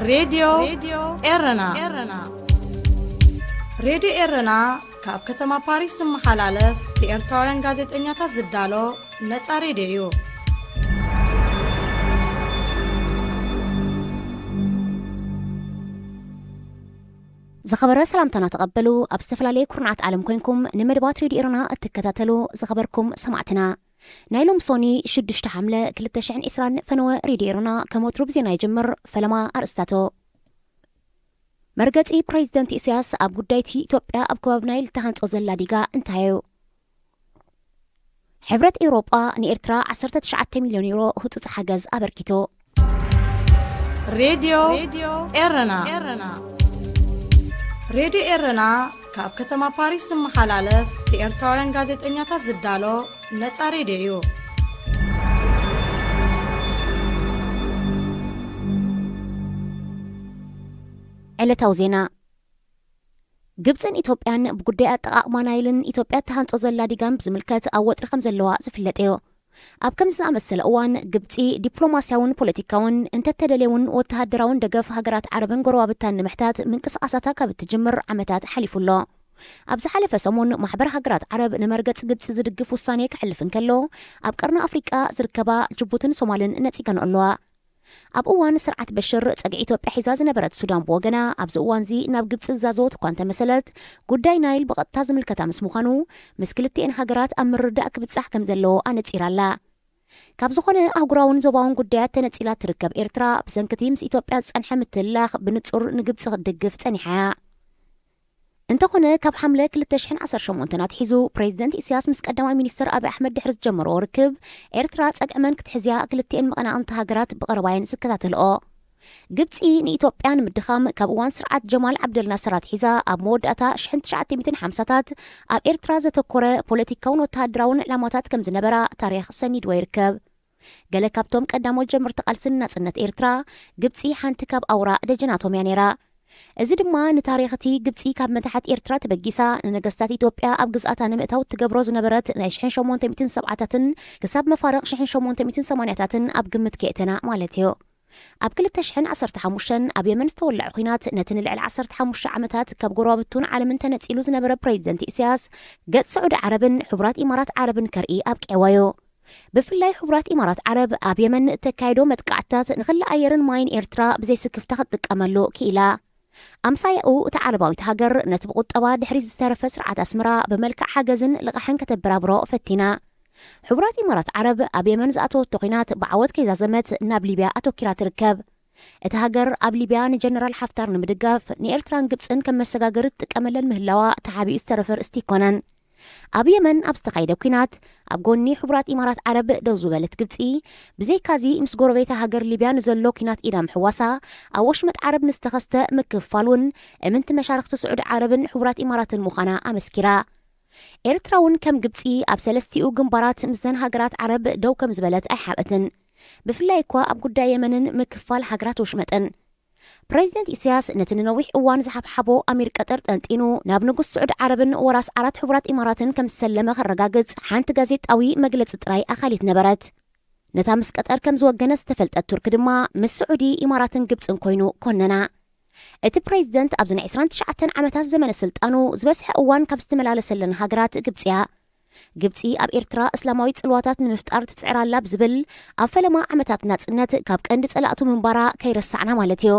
راديو إيرنا راديو إيرنا كاب كتما باريس محلالف بإرتوارن غازت إنياتا زدالو نتا راديو زخبر سلامتنا تقبلوا أبستفلالي كرنعت عالم كوينكم نمدبات راديو إيرنا التكتاتلو زخبركم سمعتنا نايلوم صوني شدشت حملة كلتشعن إسران فنوى راديو إيرنا كموتروب زينا يجمر فلما أرستاتو مرقتي بريزيدنت إسياس أب قدايتي إثيوبيا أب كواب نايل تهانت أزل ديغا انتهايو حبرت إيروبا نيرترا 19 مليون يورو هتوت حجز أبركيتو راديو إيرنا راديو إيرنا كاب كتما باريس محلالف بإرتوارن غازت إنياتا زدالو نتا راديو علتاو زينا ግብፅን ኢትዮጵያን ብጉዳይ ኣጠቓቕማ ናይልን ኢትዮጵያ ተሃንጾ ዘላ ዲጋም ብዝምልከት ኣብ ወጥሪ ከም ዘለዋ ዝፍለጥ እዩ ኣብ ከምዚ ዝኣመሰለ እዋን ግብፂ ዲፕሎማስያውን ፖለቲካውን እንተተደልየውን ወተሃደራውን ደገፍ ሃገራት ዓረብን ጎረባብታን ንምሕታት ምንቅስቓሳታ ካብ እትጅምር ዓመታት ሓሊፉሎ ኣብ ዝሓለፈ ሰሙን ማሕበር ሃገራት ዓረብ ንመርገጽ ግብፂ ዝድግፍ ውሳኔ ክሕልፍ እንከሎ ኣብ ቀርኒ ኣፍሪቃ ዝርከባ ጅቡትን ሶማልን ነጺገን ኣለዋ ኣብ እዋን ስርዓት በሽር ፀግዒ ኢትዮጵያ ሒዛ ዝነበረት ሱዳን ብወገና ኣብዚ እዋን ዚ ናብ ግብፂ ዝዛዘወት እኳ እንተመሰለት ጉዳይ ናይል ብቐጥታ ዝምልከታ ምስ ምዃኑ ምስ ክልቲአን ሃገራት ኣብ ምርዳእ ክብፃሕ ከም ዘለዎ ኣነፂራላ ካብ ዝኾነ ኣህጉራውን ዞባውን ጉዳያት ተነፂላ ትርከብ ኤርትራ ብሰንኪቲ ምስ ኢትዮጵያ ዝፀንሐ ምትልላኽ ብንጹር ንግብፂ ክትድግፍ ፀኒሓያ እንተኾነ ካብ ሓምለ 2018 ናትሒዙ ፕሬዚደንት ኢሳያስ ምስ ቀዳማይ ሚኒስትር አብይ ኣሕመድ ድሕሪ ዝጀመርዎ ርክብ ኤርትራ ፀግዕመን ክትሕዝያ ክልቲአን መቐናቕንቲ ሃገራት ብቐረባየን ዝከታተልኦ ግብፂ ንኢትዮጵያ ንምድኻም ካብ እዋን ስርዓት ጀማል ዓብደልናስር ኣትሒዛ ኣብ መወዳእታ 1950ታት ኣብ ኤርትራ ዘተኮረ ፖለቲካውን ወተሃደራውን ዕላማታት ከም ዝነበራ ታሪክ ሰኒድዎ ይርከብ ገለ ካብቶም ቀዳሞት ጀመርቲ ቃልስን ናጽነት ኤርትራ ግብፂ ሓንቲ ካብ ኣውራ ደጀናቶም እያ ነይራ እዚ ድማ ንታሪኽቲ ግብፂ ካብ መታሓት ኤርትራ ተበጊሳ ንነገስታት ኢትዮጵያ ኣብ ግዝኣታ ንምእታው ትገብሮ ዝነበረት ናይ 1870ታትን ክሳብ መፋረቕ 1880ታትን ኣብ ግምት ከእተና ማለት እዩ ኣብ 2015 ኣብ የመን ዝተወልዐ ኩናት ነቲ ንልዕሊ 15 ዓመታት ካብ ጎረባብቱን ዓለምን ተነፂሉ ዝነበረ ፕሬዚደንት ኢሳያስ ገጽ ስዑድ ዓረብን ሕቡራት ኢማራት ዓረብን ከርኢ ኣብቅዕዋዮ ብፍላይ ሕቡራት ኢማራት ዓረብ ኣብ የመን ተካይዶ መጥቃዕታት ንኽሊ ኣየርን ማይን ኤርትራ ብዘይስክፍታ ክትጥቀመሉ ክኢላ ኣምሳያኡ እታ ዓረባዊት ሃገር ነቲ ብቁጠባ ድሕሪ ዝተረፈ ስርዓት ኣስመራ ብመልክዕ ሓገዝን ልቕሕን ከተበራብሮ ፈቲና ሕቡራት ኢማራት ዓረብ ኣብ የመን ዝኣተወቶ ኩናት ብዓወት ከይዛዘመት ናብ ሊብያ ኣተኪራ ትርከብ እቲ ሃገር ኣብ ሊብያ ንጀነራል ሓፍታር ንምድጋፍ ንኤርትራን ግብፅን ከም መሰጋገሪ ትጥቀመለን ምህላዋ ተሓቢኡ ዝተረፈ ርእስቲ ይኮነን ኣብ የመን ኣብ ዝተኻይደ ኩናት ኣብ ጎኒ ሕቡራት ኢማራት ዓረብ ደው ዝበለት ግብፂ ብዘይካዚ ምስ ጎረቤታ ሃገር ሊብያ ንዘሎ ኩናት ኢዳ ምሕዋሳ ኣብ ወሽመጥ ዓረብ ንዝተኸስተ ምክፍፋሉን እምንቲ መሻርክቲ ስዑድ ዓረብን ሕቡራት ኢማራትን ምዃና ኣመስኪራ ኤርትራ እውን ከም ግብፂ ኣብ ሰለስቲኡ ግንባራት ምስዘን ሃገራት ዓረብ ደው ከም ዝበለት ኣይሓበትን ብፍላይ እኳ ኣብ ጉዳይ የመንን ምክፋል ሃገራት ወሽመጥን ፕሬዚደንት ኢሳያስ ነቲ ንነዊሕ እዋን ዝሓብሓቦ ኣሚር ቀጠር ጠንጢኑ ናብ ንጉስ ስዑድ ዓረብን ወራስ ዓራት ሕቡራት ኢማራትን ከም ዝሰለመ ከረጋግጽ ሓንቲ ጋዜጣዊ መግለፂ ጥራይ ኣኻሊት ነበረት ነታ ምስ ቀጠር ከም ዝወገነ ዝተፈልጠት ቱርክ ድማ ምስ ስዑዲ ኢማራትን ግብፅን ኮይኑ ኮነና እቲ ፕሬዚደንት ኣብዚ ናይ 29 ዓመታት ዘመነ ስልጣኑ ዝበስሐ እዋን ካብ ዝተመላለሰለን ሃገራት ግብፅያ ግብፂ ኣብ ኤርትራ እስላማዊ ጽልዋታት ንምፍጣር ትጽዕራላ ብዝብል ኣብ ፈለማ ዓመታት ናጽነት ካብ ቀንዲ ጸላእቱ ምንባራ ከይረሳዕና ማለት እዩ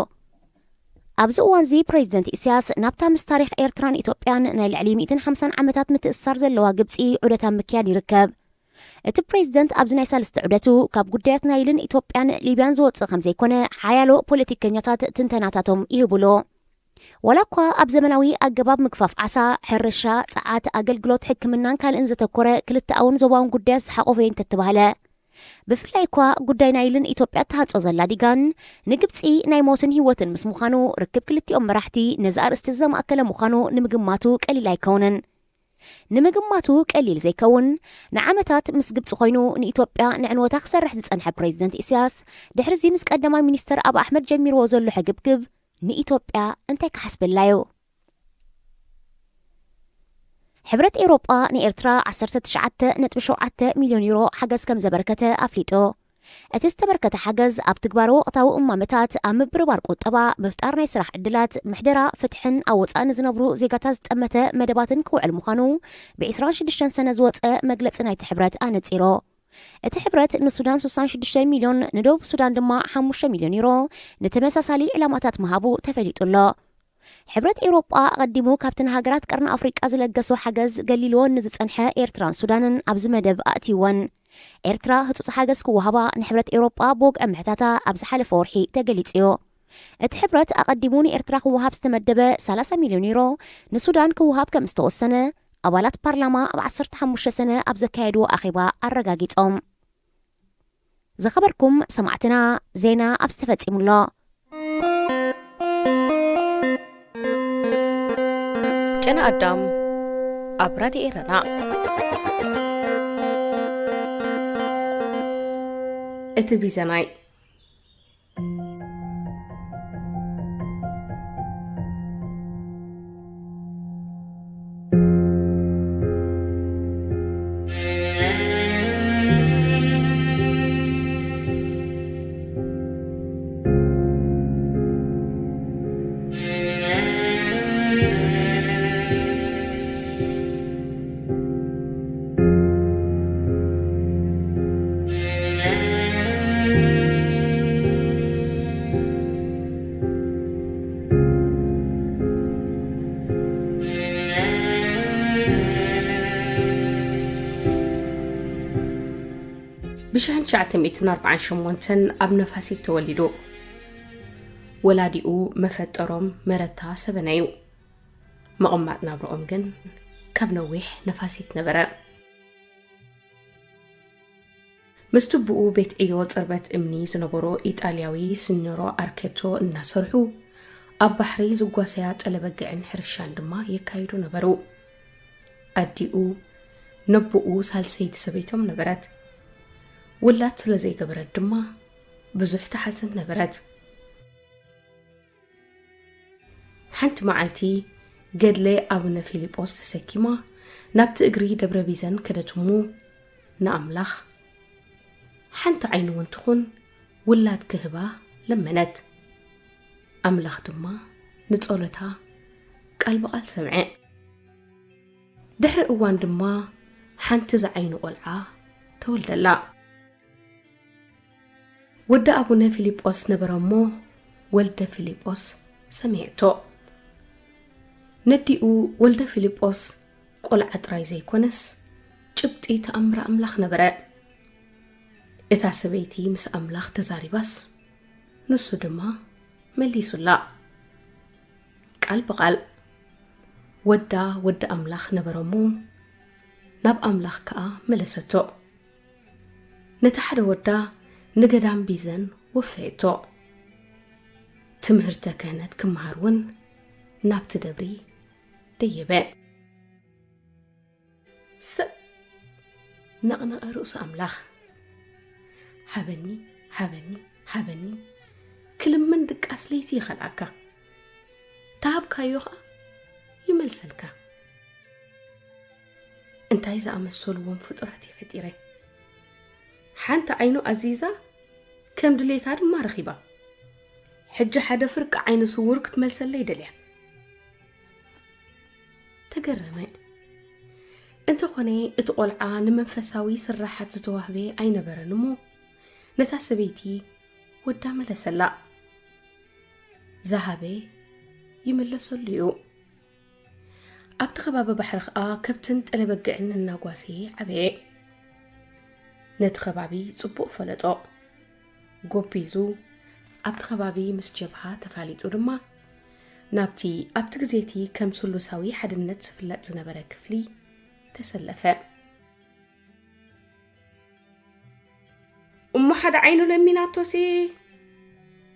ኣብዚ እዋን ዚ ፕሬዚደንት ኢሳያስ ናብታ ምስ ታሪክ ኤርትራን ኢትዮጵያን ናይ ልዕሊ 150 ዓመታት ምትእስሳር ዘለዋ ግብፂ ዑደታ ምክያድ ይርከብ እቲ ፕሬዚደንት ኣብዚ ናይ ሳልስተ ዑደቱ ካብ ጉዳያት ናይልን ኢትዮጵያን ሊብያን ዝወፅእ ከም ዘይኮነ ሓያሎ ፖለቲከኛታት ትንተናታቶም ይህብሎ ወላ እኳ ኣብ ዘመናዊ ኣገባብ ምግፋፍ ዓሳ ሕርሻ ፀዓት ኣገልግሎት ሕክምናን ካልእን ዘተኮረ ክልተኣውን ዞባውን ጉዳያት ዝሓቆፈ እንተትባህለ ብፍላይ እኳ ጉዳይ ናይልን ኢትዮጵያ ተሃንጾ ዘላ ዲጋን ንግብፂ ናይ ሞትን ህይወትን ምስ ምዃኑ ርክብ ክልቲኦም መራሕቲ ነዚ ኣርእስቲ ዘማእከለ ምዃኑ ንምግማቱ ቀሊል ኣይከውንን ንምግማቱ ቀሊል ዘይከውን ንዓመታት ምስ ግብፂ ኮይኑ ንኢትዮጵያ ንዕንወታ ክሰርሕ ዝጸንሐ ፕሬዚደንት ኢሳያስ ድሕሪ ዚ ምስ ቀዳማይ ሚኒስትር አብይ ኣሕመድ ጀሚርዎ ዘሎ ሕግብግብ ንኢትዮጵያ እንታይ ክሓስበላዮ ሕብረት ኤውሮጳ ንኤርትራ 19.7 ሚልዮን ዩሮ ሓገዝ ከም ዘበርከተ ኣፍሊጦ اتستبركت حجز ابتكبار وقتاو امامتات ام بربار قطبا مفتار ناي سراح عدلات محدرا فتحن او وصان زنبرو زيغاتاز تمته مدباتن كوعل مخانو ب26 سنه زوصه مغلص ناي تحبرات انصيرو اتحبرات ان السودان 66 مليون ندوب السودان دما 5 مليون يورو نتمساسالي علامات مهابو تفليطلو حبرت أوروبا قدموا كابتن هاجرات قرن أفريقيا زلقسو حجز قليلون نزصنحة إيرتران سودان أبز مدب أتيوان إيرترا هتوص حجز كوهبا نحبرت أوروبا بوغ أمحتاتا أبز حال فورحي تقليتيو اتحبرت أقدموني إيرترا كوهاب استمدبة 3 مليون يورو نسودان كوهاب كمستوى السنة أبالات برلما بعصر تحمش سنة أبز كايدو أخيبا الرقاقيتهم زخبركم سمعتنا زينا أبستفت الله جنا أدم أبرد إيرنا اتبي زناي بشهن شعتميتنا 48 أب نفاسي تولدو ولاديو مفترم مرتا سبنايو مقماتنا برؤم جن كابنويح نفاسي تنبرا مستبقو بيت ايوت اربت امني زنبورو ايطالياوي سنورو اركيتو الناسرحو أب بحري زقواسيات ألبقعن حرشان دما يكايدو نبرو أديو نبقو سالسيد سبيتهم نبرات ولات سلازي قبرت دما بزوح تحسن نبرت حنت معلتي قد لي أبونا فيليبوس تسكيما نبت اقري دبر بيزن كدتمو نأملخ حنت عينو وانتخون ولات كهبا لمنت أملخ دما نتقولتها قلب قال سمعي دحر اوان دما حنت زعينو قلعا تولد لا ود أبونا فيليبوس نبرمو ولد فيليبوس سمعتو نديو ولد فيليبوس قلعة رايزي كونس جبتي تأمر أملخ نبرا إتا سبيتي مس أملخ تزاري بس نسو دما مليسو لا قلب قلب ود أملخ نبرمو ناب أملخ كا ملستو نتحد ودا نقدام بيزن وفيتو تمهرتا كانت كمهارون ناب تدبري ديبا نقنا رؤس أملخ حبني كل من دك أسليتي خلاكا تابكا يوخا يملسلكا انت عايزة أمسول ومفطراتي فتيري حانت عينو عزيزة كم دليت هاد ما رخيبة حجة حدا فرق عينو صورك تملسل لي دليا تقرمي انت خوني اتقول عان منفساوي سراحات زتوهبي عين برنمو نتاسبيتي ودام لسلا ذهبي يملسو الليو أبتخباب بحرق كبتن تلبقعن الناقواسي عبي نتخبابي صبوق فلطو قوبيزو أبتخبابي مسجبها تفاليتو دما نابتي أبتغزيتي كم سلوساوي حدنت فلات زنبرا كفلي تسلفا أم حد عينو لميناتو سي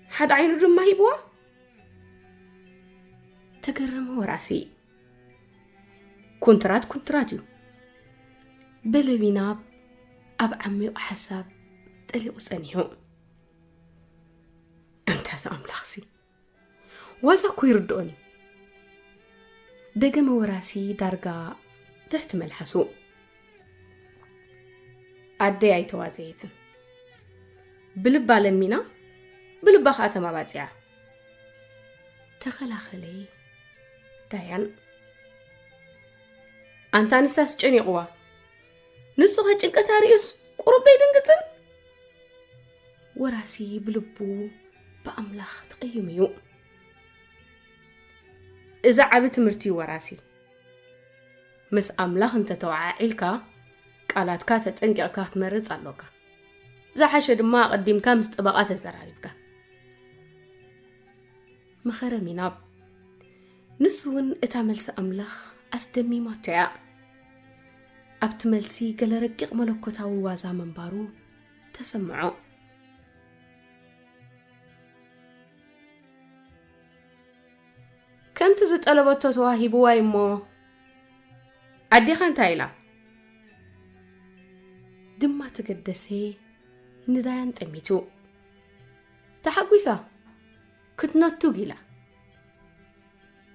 حد عينو دما هيبوا تقرمو راسي كونتراتيو بلبينا أب عمي وحساب تلقوا سنيهو أنت سأملخسي وزاكو يردوني دقم وراسي دارقا تحتمل حسو عدي عي توازيتن بلبا لمينا بلبا خاتما باتيا تخلاخلي دايان أنت نساس جنيقوا نسو هجنك تاريس قرب ديدنقتن وراسي بلبو بأملاخ تقيميو إذا عبت مرتي وراسي مس أملاخ انت توعائلك قالاتك تتنقعك تمرز علوك زحش دما قديمك مستبقات الزرالبك مخرمي ناب نسون اتعملس أملاخ أسدمي ماتعا أبتملسي قل رقيق ملكوتاو وازا منبارو تسمعو كم تزت ألبوتو تواهيبو وايمو عدي خان تايلا دما تقدسي ندايان تأميتو تحقويسا كتناتو جيلا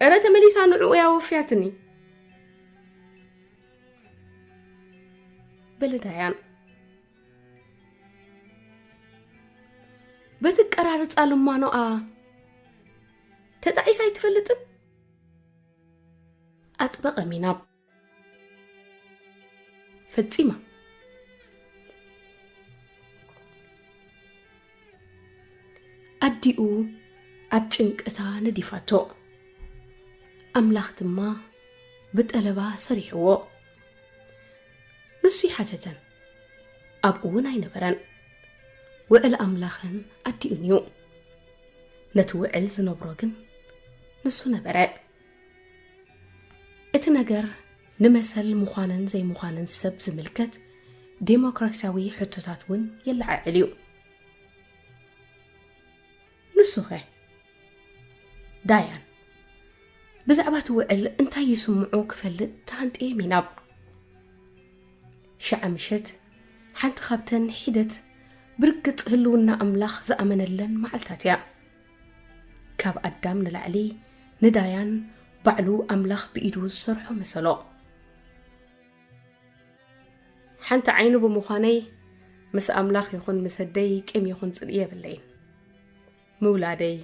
أرات مليسا نعو يا وفياتني بلدايان بتك قرارت ألمانو تتعيسا يتفلتن أطبق ميناب فتيمة أديو أبجنك أتا ندفاتو أملاخ دما بتقلبا سريحو نصيحة أبقون عينبران وعل أملاخن أديونيو نتوعل زنبروغن نسو نبراء اتناجر نمثل مخانن زي مخانن سب زملكت ديمقراسياوي حتتات ون يلع عليو نسوخه دايان بزعبات وعل انتا يسمعوك فلت تانت ايه ميناب شعمشت حانت خابتن حيدت برقت هلونا أملاخ زأمن اللن معلتاتيا كاب أدام نلعلي ندايان بعلو أملاخ بإيدو السرحو مسلو حانت عينو بمخاني مس أملاخ يخون مسدي كم يخون صدقية بالليل مولادي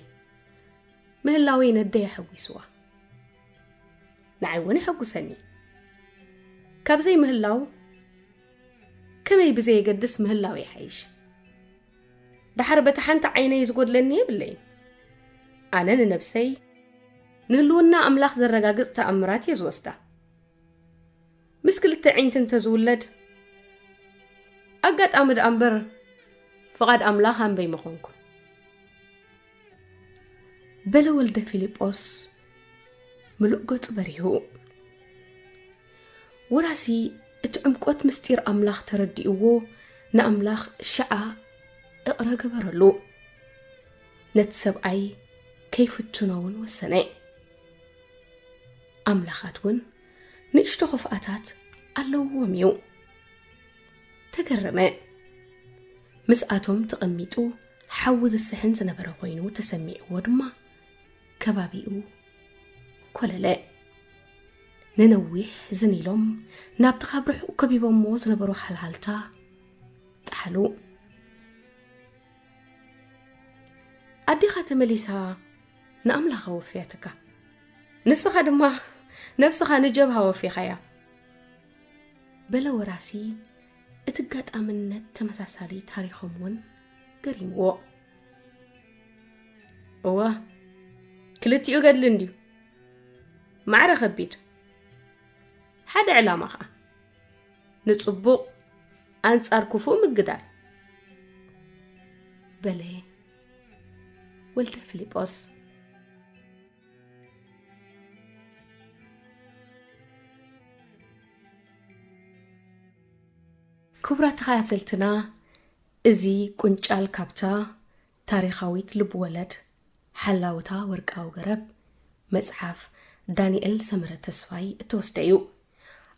مهلاوين الدي حقوي سوا نعيوني حقو سني كاب زي مهلاو كما يبزي قدس مهلاو يحيش دحربة حانت عيني يزقود لني بالليل أنا لنفسي نهلونا أملاخ زرقاقز تأمرات يزوستا مسكل التعين تنتزولد أقات أمد أمبر فقد أملاخ أم بيمخونكم بلا ولد فيليبوس ملقوت بريهو وراسي اتعمقوت مستير أملاخ تردئوو نأملاخ شعا اقرا قبرلو نتسبعي كيف التناون والسنة أملاخاتون نشتو خفقاتات ألو وميو تقرمي مسقاتهم تقميتو حوز السحن زنبرا خوينو تسميعو ودما كبابيو كولالا ننويح زنيلوم نابت خابرح وكبيبا مو زنبرو حلالتا تحلو أدي خاتم ليسا نأملاخ وفياتك نسخة دما نفسخة نجبها وفي خيا بلا وراسي اتقات أمنت تمساسالي تاريخهم ون قريمو اوه كلتي يقعد لنديو معرا خبيت حد علامة نتصبق أنصار كفو مقدار بلي ولد فيليبوس كبرات خاتلتنا ازي كنشال كابتا تاريخاويت لبولد حلاوتا ورقاو غرب مصحف دانيال سمرة تسفاي توستيو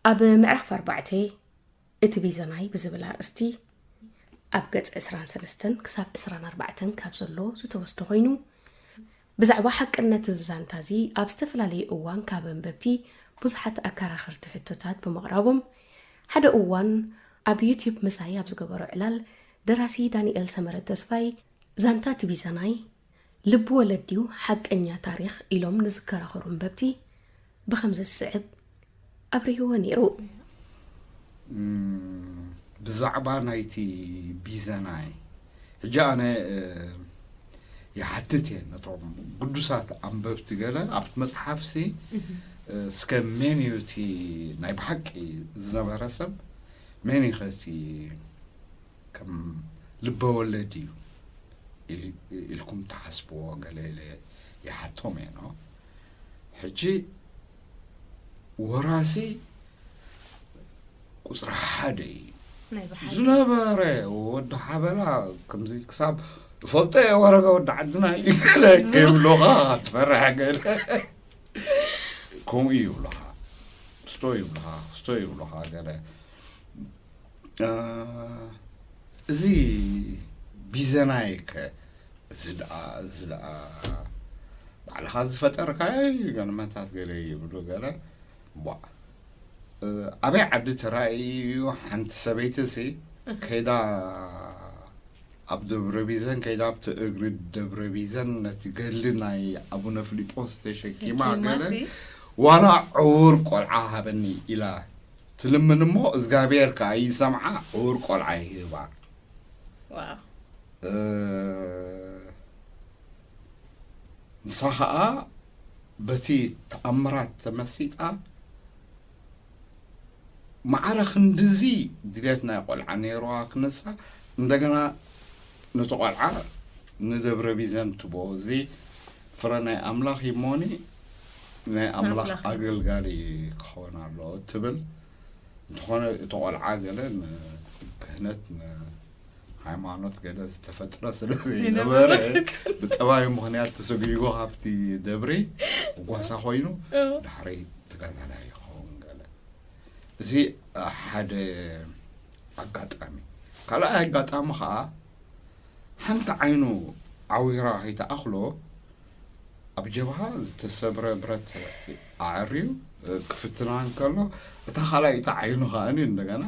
أب معرف 4 اتبيزناي بزبلا استي أبقت إسران سلستن كساب إسران 4 كابزلو زتوستو خوينو بزعوا حق النت الزانتازي أبستفلالي أوان كابن ببتي بزحت أكاراخر تحتوتات بمغربهم حدا أوان أب يوتيوب مسايا بزقبرو علال ደራሲ ዳንኤል ሰመረ ተስፋይ ዛንታት ቢዘናይ ልብ ወለዲው ሓቀኛ ታሪኽ ኢሎም ንዝከራኸሩ በብቲ ብኸምዘ ዝስዕብ ኣብሪህዎ ነይሩ ብዛዕባ ናይቲ ቢዘናይ ሕጂ ኣነ يحدث نطعم قدسات عم بفتقله عبد مصحف سي سكمنيوتي نايب حقي زنبه رسب ماني خاتي كم لبه ولدي إلكم تحسبوا قال لي يحطهم يعني حجي وراسي قصر حدي زنبه ود حبلا كم زي كساب فلطي ورقة ودع عندنا يقلك يبلوها تفرح قال كوم يبلوها ستو يبلوها قال زي بيزنايك زدا على هذا فترة كاي قال ما تقول يبلو قال بوا أبي عدت رأيي وحنت سبيتسي كيدا عبد بربيزن كيدا بتقرد بربيزن نتقلنا أبونا فيليبوس تشكي ما قال وانا عور قلعها بني إلى تلمن مو إزقابير كاي سمعة عور قلعه با واو نصحها بتي تأمرات تمسيطة معرخ ندزي دليتنا يقول عني رواك نسا ندقنا نتقلع ندبر بيزن تبوزي فرنا أملاخ يموني نا أملاخ أقل قالي كخونا الله تبل نتخونا تقلع قالن كهنت ሃይማኖት ገለጽ ተፈጥሮ ስለዚህ ነበር በጠባይ ምክንያት ተሰግይጎ ሀብቲ ደብሪ ጓሳ ሆይኑ ዳሪ ተጋዳላይ ሆን ገለ እዚ ሓደ አጋጣሚ ካላ አጋጣሚ ኸ ሓንቲ ዓይኑ ዓዊራ ሂተኣኽሎ ኣብ ጀብሃ ዝተሰብረ ብረት ኣዕርዩ ክፍትናን ከሎ እታ ኻላይታ ዓይኑ ኸኣኒ እንደገና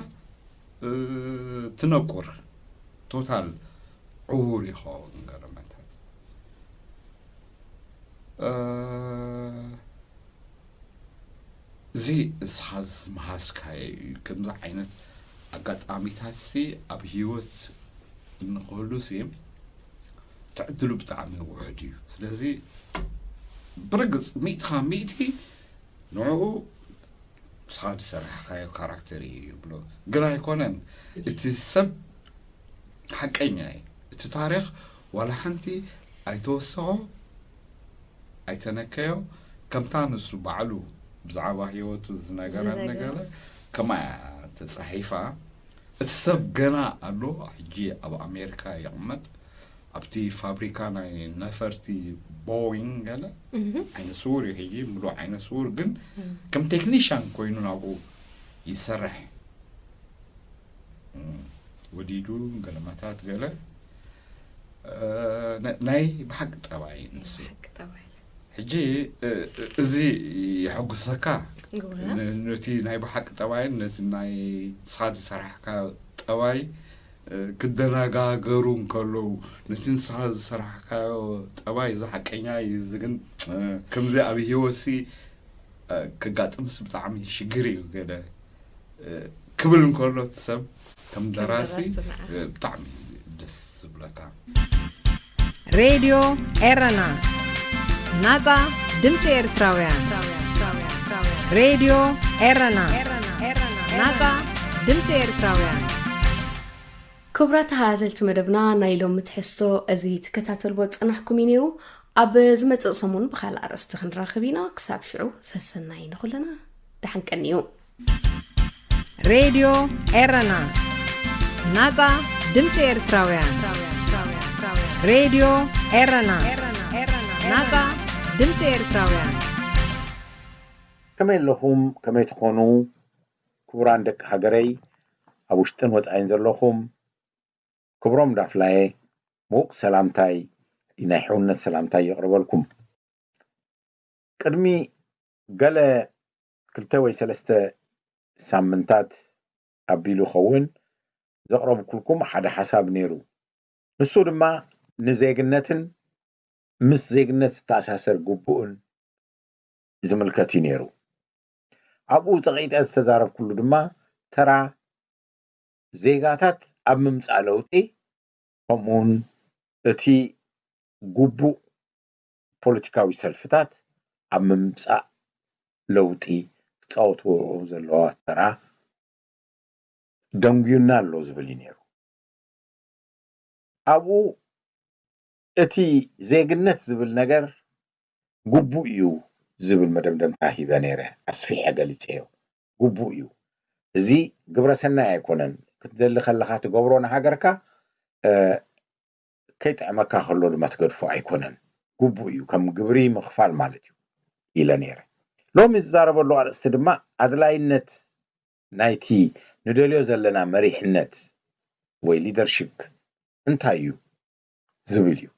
ትነቁር توتال عوري خون قرمتات زي اسحاز محاسكاي كم عينت اقات اميتاسي ابهيوت نقولو سيم تعدلو بتعمي وحدي سلازي برقص ميتي نوعو صاد سرح كايو كاركتري بلو قراي كونن اتسب حقيني التاريخ ولا حنتي ايتوسو ايتنكيو كم تانسو بعلو بزعوا هيوتو زناغره كما تصحيفه السب جنا الو حجي ابو امريكا يقمت ابتي فابريكا ناي نفرتي بوينغ قال عين سوري هي ملو عين سور جن كم تكنيشن كوينو نابو يسرح وديدو قلماتات قاله ناي بحق طبعي نسو حق طبعي حجي زي يحقسكا نتي ناي بحق طبعي نتي ناي صاد صراحكا طبعي كدناغا غرون كلو نتي صاد صراحكا طبعي ز حقينيا يزغن كمزي ابي هيوسي كغاطمس بتعمي شغري كده كبلن كلو تسب كم دراسي بتعمل دس بلاكا راديو إيرنا نازا دمتي إرتراويان راديو إيرنا نازا دمتي إرتراويان كبرات هازلت مدبنا نايلوم متحسو أزي تكتاتل بود صنحكم ينيرو أب زمت صمون بخال عرست خنراخبينا كساب شعو سسناين خلنا دحن كنيو راديو إيرنا نازا دمتي إرتراويان راديو إيرنا نازا دمتي إرتراويان كما لهم كما تخونوا كبران دك هجري أبوشتن وزعين زلهم كبرام دافلاي موق سلامتاي إنا حونة سلامتاي يقرب لكم قدمي قال كلتوي سلسته سامنتات أبيلو خون ዘቕረቡ ኩልኩም ሓደ ሓሳብ ነይሩ ንሱ ድማ ንዜግነትን ምስ ዜግነት ዝተኣሳሰር ግቡእን ዝምልከት እዩ ነይሩ ኣብኡ ፀቂጠ ዝተዛረብ ኩሉ ድማ ተራ ዜጋታት ኣብ ምምፃእ ለውጢ ከምኡውን እቲ ግቡእ ፖለቲካዊ ሰልፍታት ኣብ ምምፃእ ለውጢ ክፃወትዎ ዘለዋ ተራ ደንጉዩና ኣሎ ዝብል እዩ ነይሩ ኣብኡ እቲ ዜግነት ዝብል ነገር ግቡእ እዩ ዝብል መደምደምታ ሂበ ነይረ ኣስፊሐ ገሊፀዮ ግቡእ እዩ እዚ ግብረ ሰናይ ኣይኮነን ክትደሊ ከለካ ትገብሮ ንሃገርካ ከይጥዕመካ ከሎ ድማ ትገድፎ ኣይኮነን ግቡእ እዩ ከም ግብሪ ምኽፋል ማለት እዩ ኢለ ነይረ ሎሚ ዝዛረበሉ ኣርእስቲ ድማ ኣድላይነት ናይቲ ንደልዮ ዘለና መሪሕነት ወይ ሊደርሺፕ እንታይ እዩ ዝብል እዩ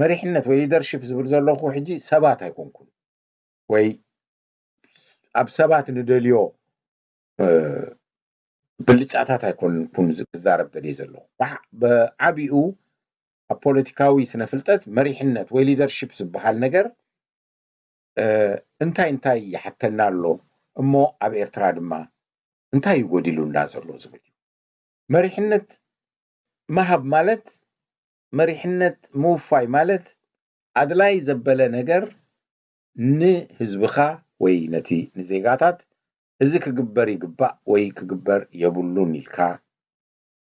መሪሕነት ወይ ሊደርሺፕ ዝብል ዘለኹ ሕጂ ሰባት ኣይኮንኩን ወይ ኣብ ሰባት ንደልዮ ብልጫታት ኣይኮንኩን ዝዛረብ ደልየ ዘለኹ ብዓቢኡ ኣብ ፖለቲካዊ ስነ ፍልጠት መሪሕነት ወይ ሊደርሺፕ ዝበሃል ነገር እንታይ ይሓተና ኣሎ እሞ ኣብ ኤርትራ ድማ እንታይ ይጎዲሉ እንዳዘሎ ዝብል እዩ መሪሕነት መሃብ ማለት መሪሕነት ምውፋይ ማለት ኣድላይ ዘበለ ነገር ንህዝብኻ ወይ ነቲ ንዜጋታት እዚ ክግበር ይግባእ ወይ ክግበር የብሉን ኢልካ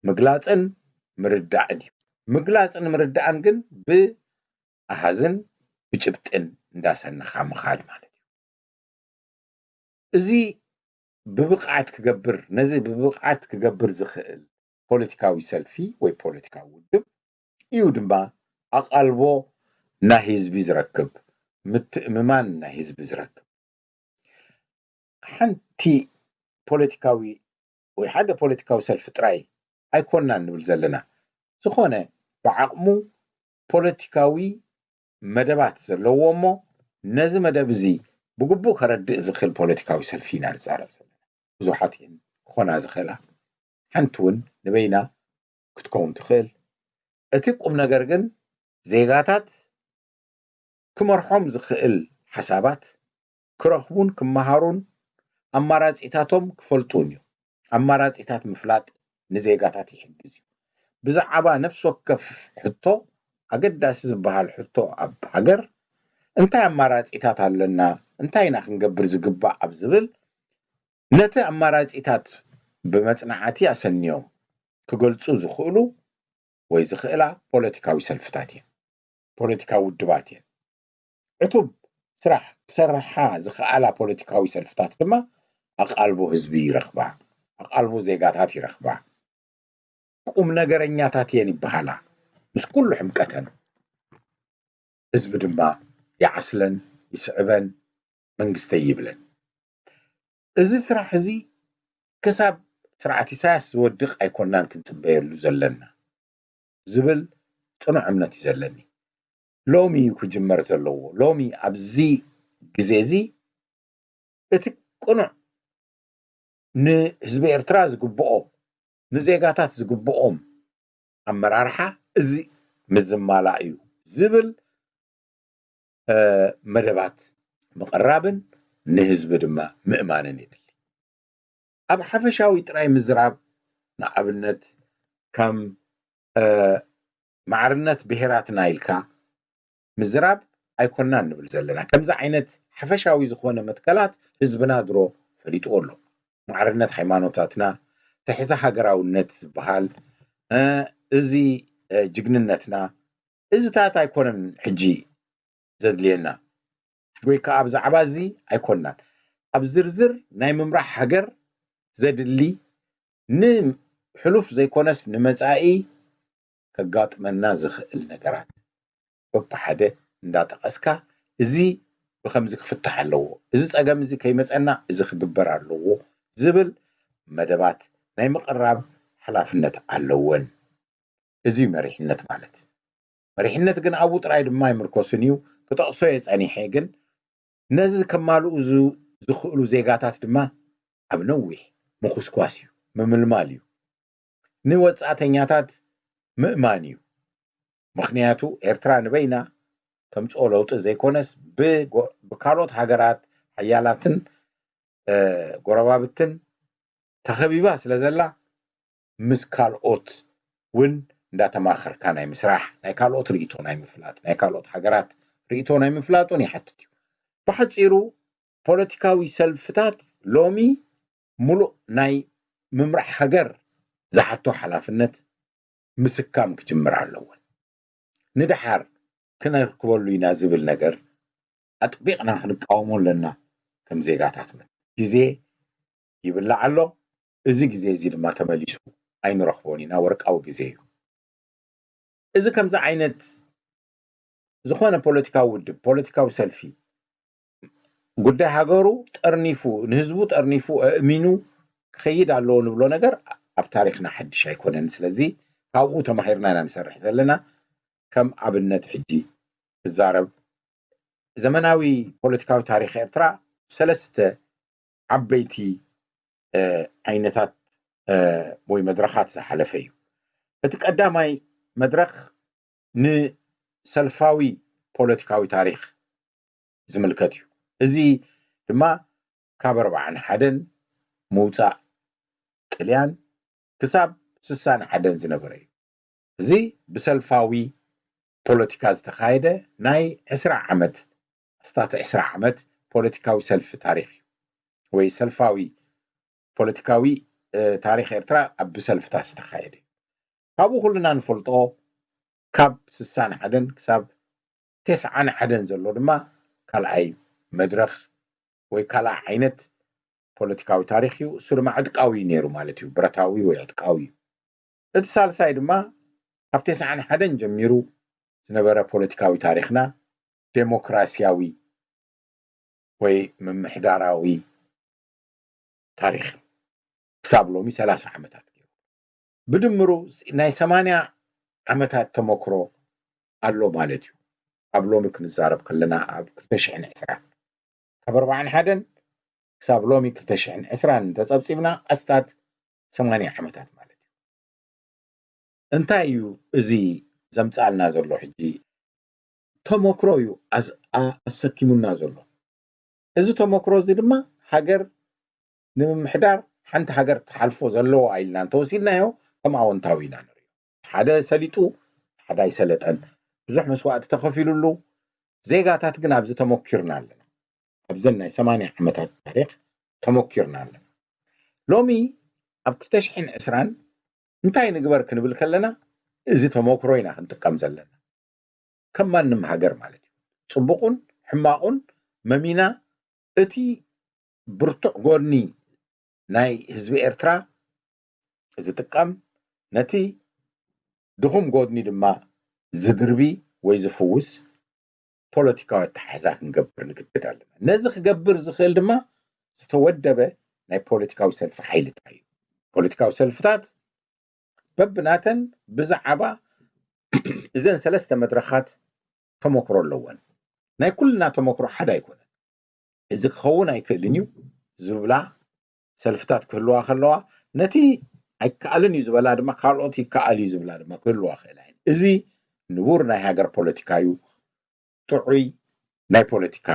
ምግላፅን ምርዳእን እዩ ምግላፅን ምርዳእን ግን ብኣሃዝን ብጭብጥን እንዳሰናኻ ምኻድ ማለት እዩ እዚ ብብቕዓት ክገብር ነዚ ብብቕዓት ክገብር ዝኽእል ፖለቲካዊ ሰልፊ ወይ ፖለቲካዊ ውድብ እዩ ድማ ኣቓልቦ ናይ ህዝቢ ዝረክብ ምትእምማን ናይ ህዝቢ ዝረክብ ሓንቲ ፖለቲካዊ ወይ ሓደ ፖለቲካዊ ሰልፊ ጥራይ ኣይኮንናን ንብል ዘለና ዝኾነ ብዓቕሙ ፖለቲካዊ መደባት ዘለዎ እሞ ነዚ መደብ እዚ ብግቡእ ከረድእ ዝኽእል ፖለቲካዊ ሰልፊ ኢና ንዛረብ ዘለና ብዙሓት እየን ክኾና ዝኽእላ ሓንቲ እውን ንበይና ክትከውን ትኽእል እቲ ቁም ነገር ግን ዜጋታት ክመርሖም ዝኽእል ሓሳባት ክረኽቡን ክመሃሩን ኣማራፂታቶም ክፈልጡን እዩ ኣማራፂታት ምፍላጥ ንዜጋታት ይሕግዝ እዩ ብዛዕባ ነፍሲ ወከፍ ሕቶ ኣገዳሲ ዝበሃል ሕቶ ኣብ ሃገር እንታይ ኣማራፂታት ኣለና እንታይ ኢና ክንገብር ዝግባእ ኣብ ዝብል ነቲ ኣማራፂታት ብመፅናዕቲ ኣሰኒዮም ክገልፁ ዝኽእሉ ወይ ዝኽእላ ፖለቲካዊ ሰልፍታት እየን ፖለቲካዊ ውድባት እየን ዕቱብ ስራሕ ክሰርሓ ዝኽኣላ ፖለቲካዊ ሰልፍታት ድማ ኣቓልቦ ህዝቢ ይረኽባ ኣቓልቦ ዜጋታት ይረኽባ ቁም ነገረኛታት እየን ይበሃላ ምስ ኩሉ ሕምቀተን ህዝቢ ድማ ይዓስለን ይስዕበን መንግስተይ ይብለን እዚ ስራሕ እዚ ክሳብ ስርዓት ኢሳያስ ዝወድቕ ኣይኮናን ክንፅበየሉ ዘለና ዝብል ፅኑዕ እምነት እዩ ዘለኒ ሎሚ እዩ ክጅመር ዘለዎ ሎሚ ኣብዚ ግዜ እዚ እቲ ቅኑዕ ንህዝቢ ኤርትራ ዝግብኦ ንዜጋታት ዝግብኦም ኣመራርሓ እዚ ምዝማላእ እዩ ዝብል መደባት ምቕራብን ንህዝቢ ድማ ምእማንን ይድሊ ኣብ ሓፈሻዊ ጥራይ ምዝራብ ንኣብነት ከም ማዕርነት ብሄራትና ኢልካ ምዝራብ ኣይኮናን ንብል ዘለና ከምዚ ዓይነት ሓፈሻዊ ዝኾነ መትከላት ህዝብና ድሮ ፈሊጥዎ ኣሎ ማዕርነት ሃይማኖታትና ትሕተ ሃገራውነት ዝበሃል እዚ ጅግንነትና እዚታት ኣይኮነን ሕጂ ዘድልየና ወይ ከዓ ብዛዕባ እዚ ኣይኮናን ኣብ ዝርዝር ናይ ምምራሕ ሃገር ዘድሊ ንሕሉፍ ዘይኮነስ ንመጻኢ ከጋጥመና ዝኽእል ነገራት በብሓደ እንዳጠቐስካ እዚ ብከምዚ ክፍታሕ ኣለዎ እዚ ፀገም እዚ ከይመፀና እዚ ክግበር ኣለዎ ዝብል መደባት ናይ ምቕራብ ሓላፍነት ኣለወን እዚ መሪሕነት ማለት መሪሕነት ግን ኣብኡ ጥራይ ድማ ይምርኮስን እዩ ክጠቕሶ የፀኒሐ ግን ነዚ ከማልኡ ዝኽእሉ ዜጋታት ድማ ኣብ ነዊሕ ምኹስኳስ እዩ ምምልማል እዩ ንወጻእተኛታት ምእማን እዩ ምክንያቱ ኤርትራ ንበይና ተምጽኦ ለውጢ ዘይኮነስ ብካልኦት ሃገራት ሓያላትን ጎረባብትን ተኸቢባ ስለዘላ ምስ ካልኦት ውን እንዳተማኸርካ ናይ ምስራሕ ናይ ካልኦት ርእይቶ ናይ ምፍላጥ ናይ ካልኦት ሃገራት ርእይቶ ናይ ምፍላጡን ይሓትት እዩ ብሓጺሩ ፖለቲካዊ ሰልፍታት ሎሚ ሙሉእ ናይ ምምራሕ ሃገር ዝሓቶ ሓላፍነት ምስካም ክጅምር ኣለዎን ንድሓር ክነርክበሉ ኢና ዝብል ነገር ኣጥቢቕና ክንቃወሞ ኣለና ከም ዜጋታት ግዜ ይብላ ኣሎ እዚ ግዜ እዚ ድማ ተመሊሱ ኣይንረኽቦን ኢና ወርቃዊ ግዜ እዩ እዚ ከምዚ ዓይነት ዝኾነ ፖለቲካዊ ውድብ ፖለቲካዊ ሰልፊ ጉዳይ ሃገሩ ጠርኒፉ ንህዝቡ ጠርኒፉ ኣእሚኑ ክኸይድ ኣለዎ ንብሎ ነገር ኣብ ታሪክና ሓድሽ ኣይኮነን ስለዚ ካብኡ ተማሂርና ኢና ንሰርሕ ዘለና ከም ኣብነት ሕጂ ክዛረብ ዘመናዊ ፖለቲካዊ ታሪክ ኤርትራ ሰለስተ ዓበይቲ ዓይነታት ወይ መድረኻት ዝሓለፈ እዩ እቲ ቀዳማይ መድረኽ ንሰልፋዊ ፖለቲካዊ ታሪክ ዝምልከት እዩ እዚ ድማ ካብ 41 ምውፃእ ጥልያን ክሳብ 61 ዝነበረ እዩ እዚ ብሰልፋዊ ፖለቲካ ዝተኻየደ ናይ 20 ዓመት ስታት 20 ዓመት ፖለቲካዊ ሰልፊ ታሪክ ወይ ሰልፋዊ ፖለቲካዊ ታሪክ ኤርትራ ኣብ ሰልፍታት ዝተኻየደ ካብኡ ኩልና ንፈልጦ ካብ 61 ክሳብ 91 ዘሎ ድማ ካልኣይ መድረኽ ወይ ካልኣይ ዓይነት ፖለቲካዊ ታሪክ እዩ እሱ ድማ ዕጥቃዊ ነይሩ ማለት እዩ ብረታዊ ወይ ዕጥቃዊ እዩ እቲ ሳልሳይ ድማ ካብ 91 ጀሚሩ ዝነበረ ፖለቲካዊ ታሪክና ዴሞክራሲያዊ ወይ ምምሕዳራዊ ታሪክ ክሳብ ሎሚ 30 ዓመታት ገይሩ ብድምሩ ናይ 80 ዓመታት ተመክሮ ኣሎ ማለት እዩ ኣብ ሎሚ ክንዛረብ ከለና ኣብ 2020 ካብ 41 ክሳብ ሎሚ 2020 ተጸብጺብና ኣስታት 80 ዓመታት ማለት እዩ እንታይ እዩ እዚ ዘምጻልና ዘሎ ሕጂ ተመክሮ እዩ ኣሰኪሙና ዘሎ እዚ ተመክሮ እዚ ድማ ሃገር ንምምሕዳር ሓንቲ ሃገር ተሓልፎ ዘለዎ ኢልና እንተወሲድናዮ ከም ኣወንታዊ ኢና ንሪኦ ሓደ ሰሊጡ ሓደ ኣይሰለጠን ብዙሕ መስዋዕቲ ተኸፊሉሉ ዜጋታት ግን ኣብዚ ተመኪርና ኣለና ኣብዘን ናይ 80 ዓመታት ታሪክ ተመኪርና ኣለና ሎሚ ኣብ 2020 እንታይ ንግበር ክንብል ከለና እዚ ተመክሮ ኢና ክንጥቀም ዘለና ከም ማንም ሃገር ማለት እዩ ጽቡቕን ሕማቑን መሚና እቲ ብርቱዕ ጎድኒ ናይ ህዝቢ ኤርትራ ዝጥቀም ነቲ ድኹም ጎድኒ ድማ ዝድርቢ ወይ ዝፍውስ ፖለቲካዊ ኣተሓሕዛ ክንገብር ንግድድ ኣለና ነዚ ክገብር ዝኽእል ድማ ዝተወደበ ናይ ፖለቲካዊ ሰልፊ ሓይልታት እዩ ፖለቲካዊ ሰልፍታት በብናተን ብዛዕባ እዘን ሰለስተ መድረኻት ተመክሮ ኣለወን ናይ ኩልና ተመክሮ ሓደ ኣይኮነን እዚ ክኸውን ኣይክእልን እዩ ዝብላ ሰልፍታት ክህልዋ ከለዋ ነቲ ኣይከኣልን እዩ ዝበላ ድማ ካልኦት ይከኣል እዩ ዝብላ ድማ ክህልዋ ክእላ እዚ ንቡር ናይ ሃገር ፖለቲካ እዩ ጥዑይ ናይ ፖለቲካ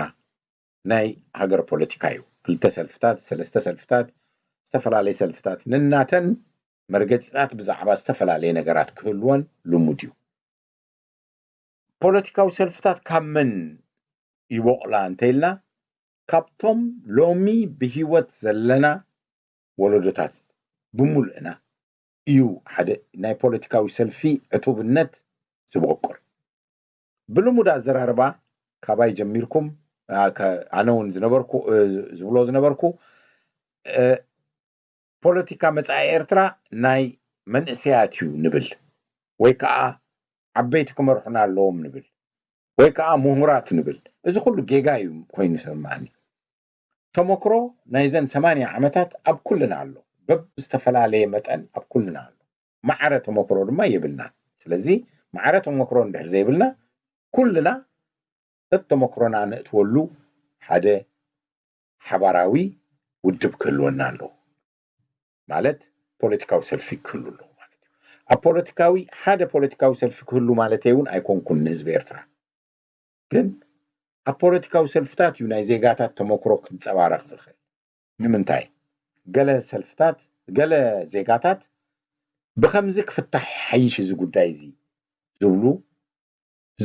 ናይ ሃገር ፖለቲካ እዩ ክልተ ሰልፍታት ሰለስተ ሰልፍታት ዝተፈላለዩ ሰልፍታት ንናተን መርገፂታት ብዛዕባ ዝተፈላለዩ ነገራት ክህልወን ልሙድ እዩ ፖለቲካዊ ሰልፍታት ካብ መን ይቦቕላ እንተኢልና ካብቶም ሎሚ ብሂወት ዘለና ወለዶታት ብምሉእና እዩ ሓደ ናይ ፖለቲካዊ ሰልፊ ዕቱብነት ዝበቁር ብልሙድ ኣዘራርባ ካባይ ጀሚርኩም ኣነ እውን ዝብሎ ዝነበርኩ ፖለቲካ መጻኢ ኤርትራ ናይ መንእሰያት እዩ ንብል ወይ ከዓ ዓበይቲ ክመርሑና ኣለዎም ንብል ወይ ከዓ ምሁራት ንብል እዚ ኩሉ ጌጋ እዩ ኮይኑ ሰማኒ ተመክሮ ናይዘን 80 ዓመታት ኣብ ኩልና ኣሎ በብዝተፈላለየ መጠን ኣብ ኩልና ኣሎ ማዕረ ተመክሮ ድማ ይብልና ስለዚ ማዕረ ተመክሮ እንድሕር ዘይብልና ኩልና ተመክሮና ነእትወሉ ሓደ ሓባራዊ ውድብ ክህልወና ኣሎ ማለት ፖለቲካዊ ሰልፊ ክህሉ ኣሎ ማለት ابوليتيكاوي حدا بوليتيكاوي سلف كله مالتيون ايكون كون حزب ኤርትራ ግን ابوليتيكاوي سلفتات يو ناي زيغاتات تموكرو كنصبارق ዝኽእል ንምንታይ ገለ ሰልፍታት ገለ ዜጋታት ብከምዚ ክፍታሕ ሓይሽ እዚ ጉዳይ እዚ ዝብሉ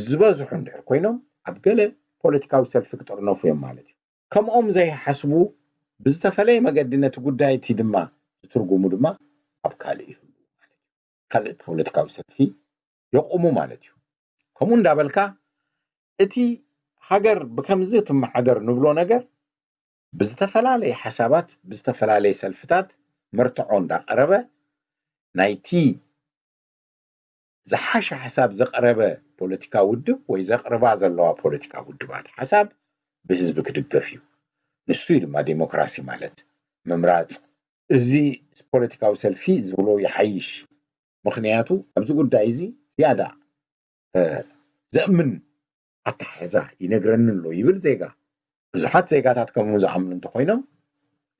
ዝበዝሑ እንድሕር ኮይኖም ኣብ ገለ ፖለቲካዊ ሰልፊ ክጥርነፉ እዮም ማለት እዩ ከምኦም ዘይሓስቡ ብዝተፈለየ መገዲ ነቲ ጉዳይ እቲ ድማ ዝትርጉሙ ድማ ኣብ ካልእ ይህሉ ማለት እዩ ካልእ ፖለቲካዊ ሰልፊ ይቆሙ ማለት እዩ ከምኡ እንዳበልካ እቲ ሃገር ብከምዚ ትመሓደር ንብሎ ነገር ብዝተፈላለየ ሓሳባት ብዝተፈላለየ ሰልፍታት መርትዖ እንዳቀረበ ናይቲ ዝሓሸ ሓሳብ ዘቀረበ ፖለቲካ ውድብ ወይ ዘቅርባ ዘለዋ ፖለቲካ ውድባት ሓሳብ ብህዝቢ ክድገፍ እዩ ንሱ ድማ ዲሞክራሲ ማለት ምምራጽ እዚ ፖለቲካዊ ሰልፊ ዝብሎ ይሓይሽ ምክንያቱ ኣብዚ ጉዳይ እዚ ዝያዳ ዘእምን ኣተሓዛ ይነግረንን ሎ ይብል ዜጋ ብዙሓት ዜጋታት ከምኡ ዝኣምኑ እንተኮይኖም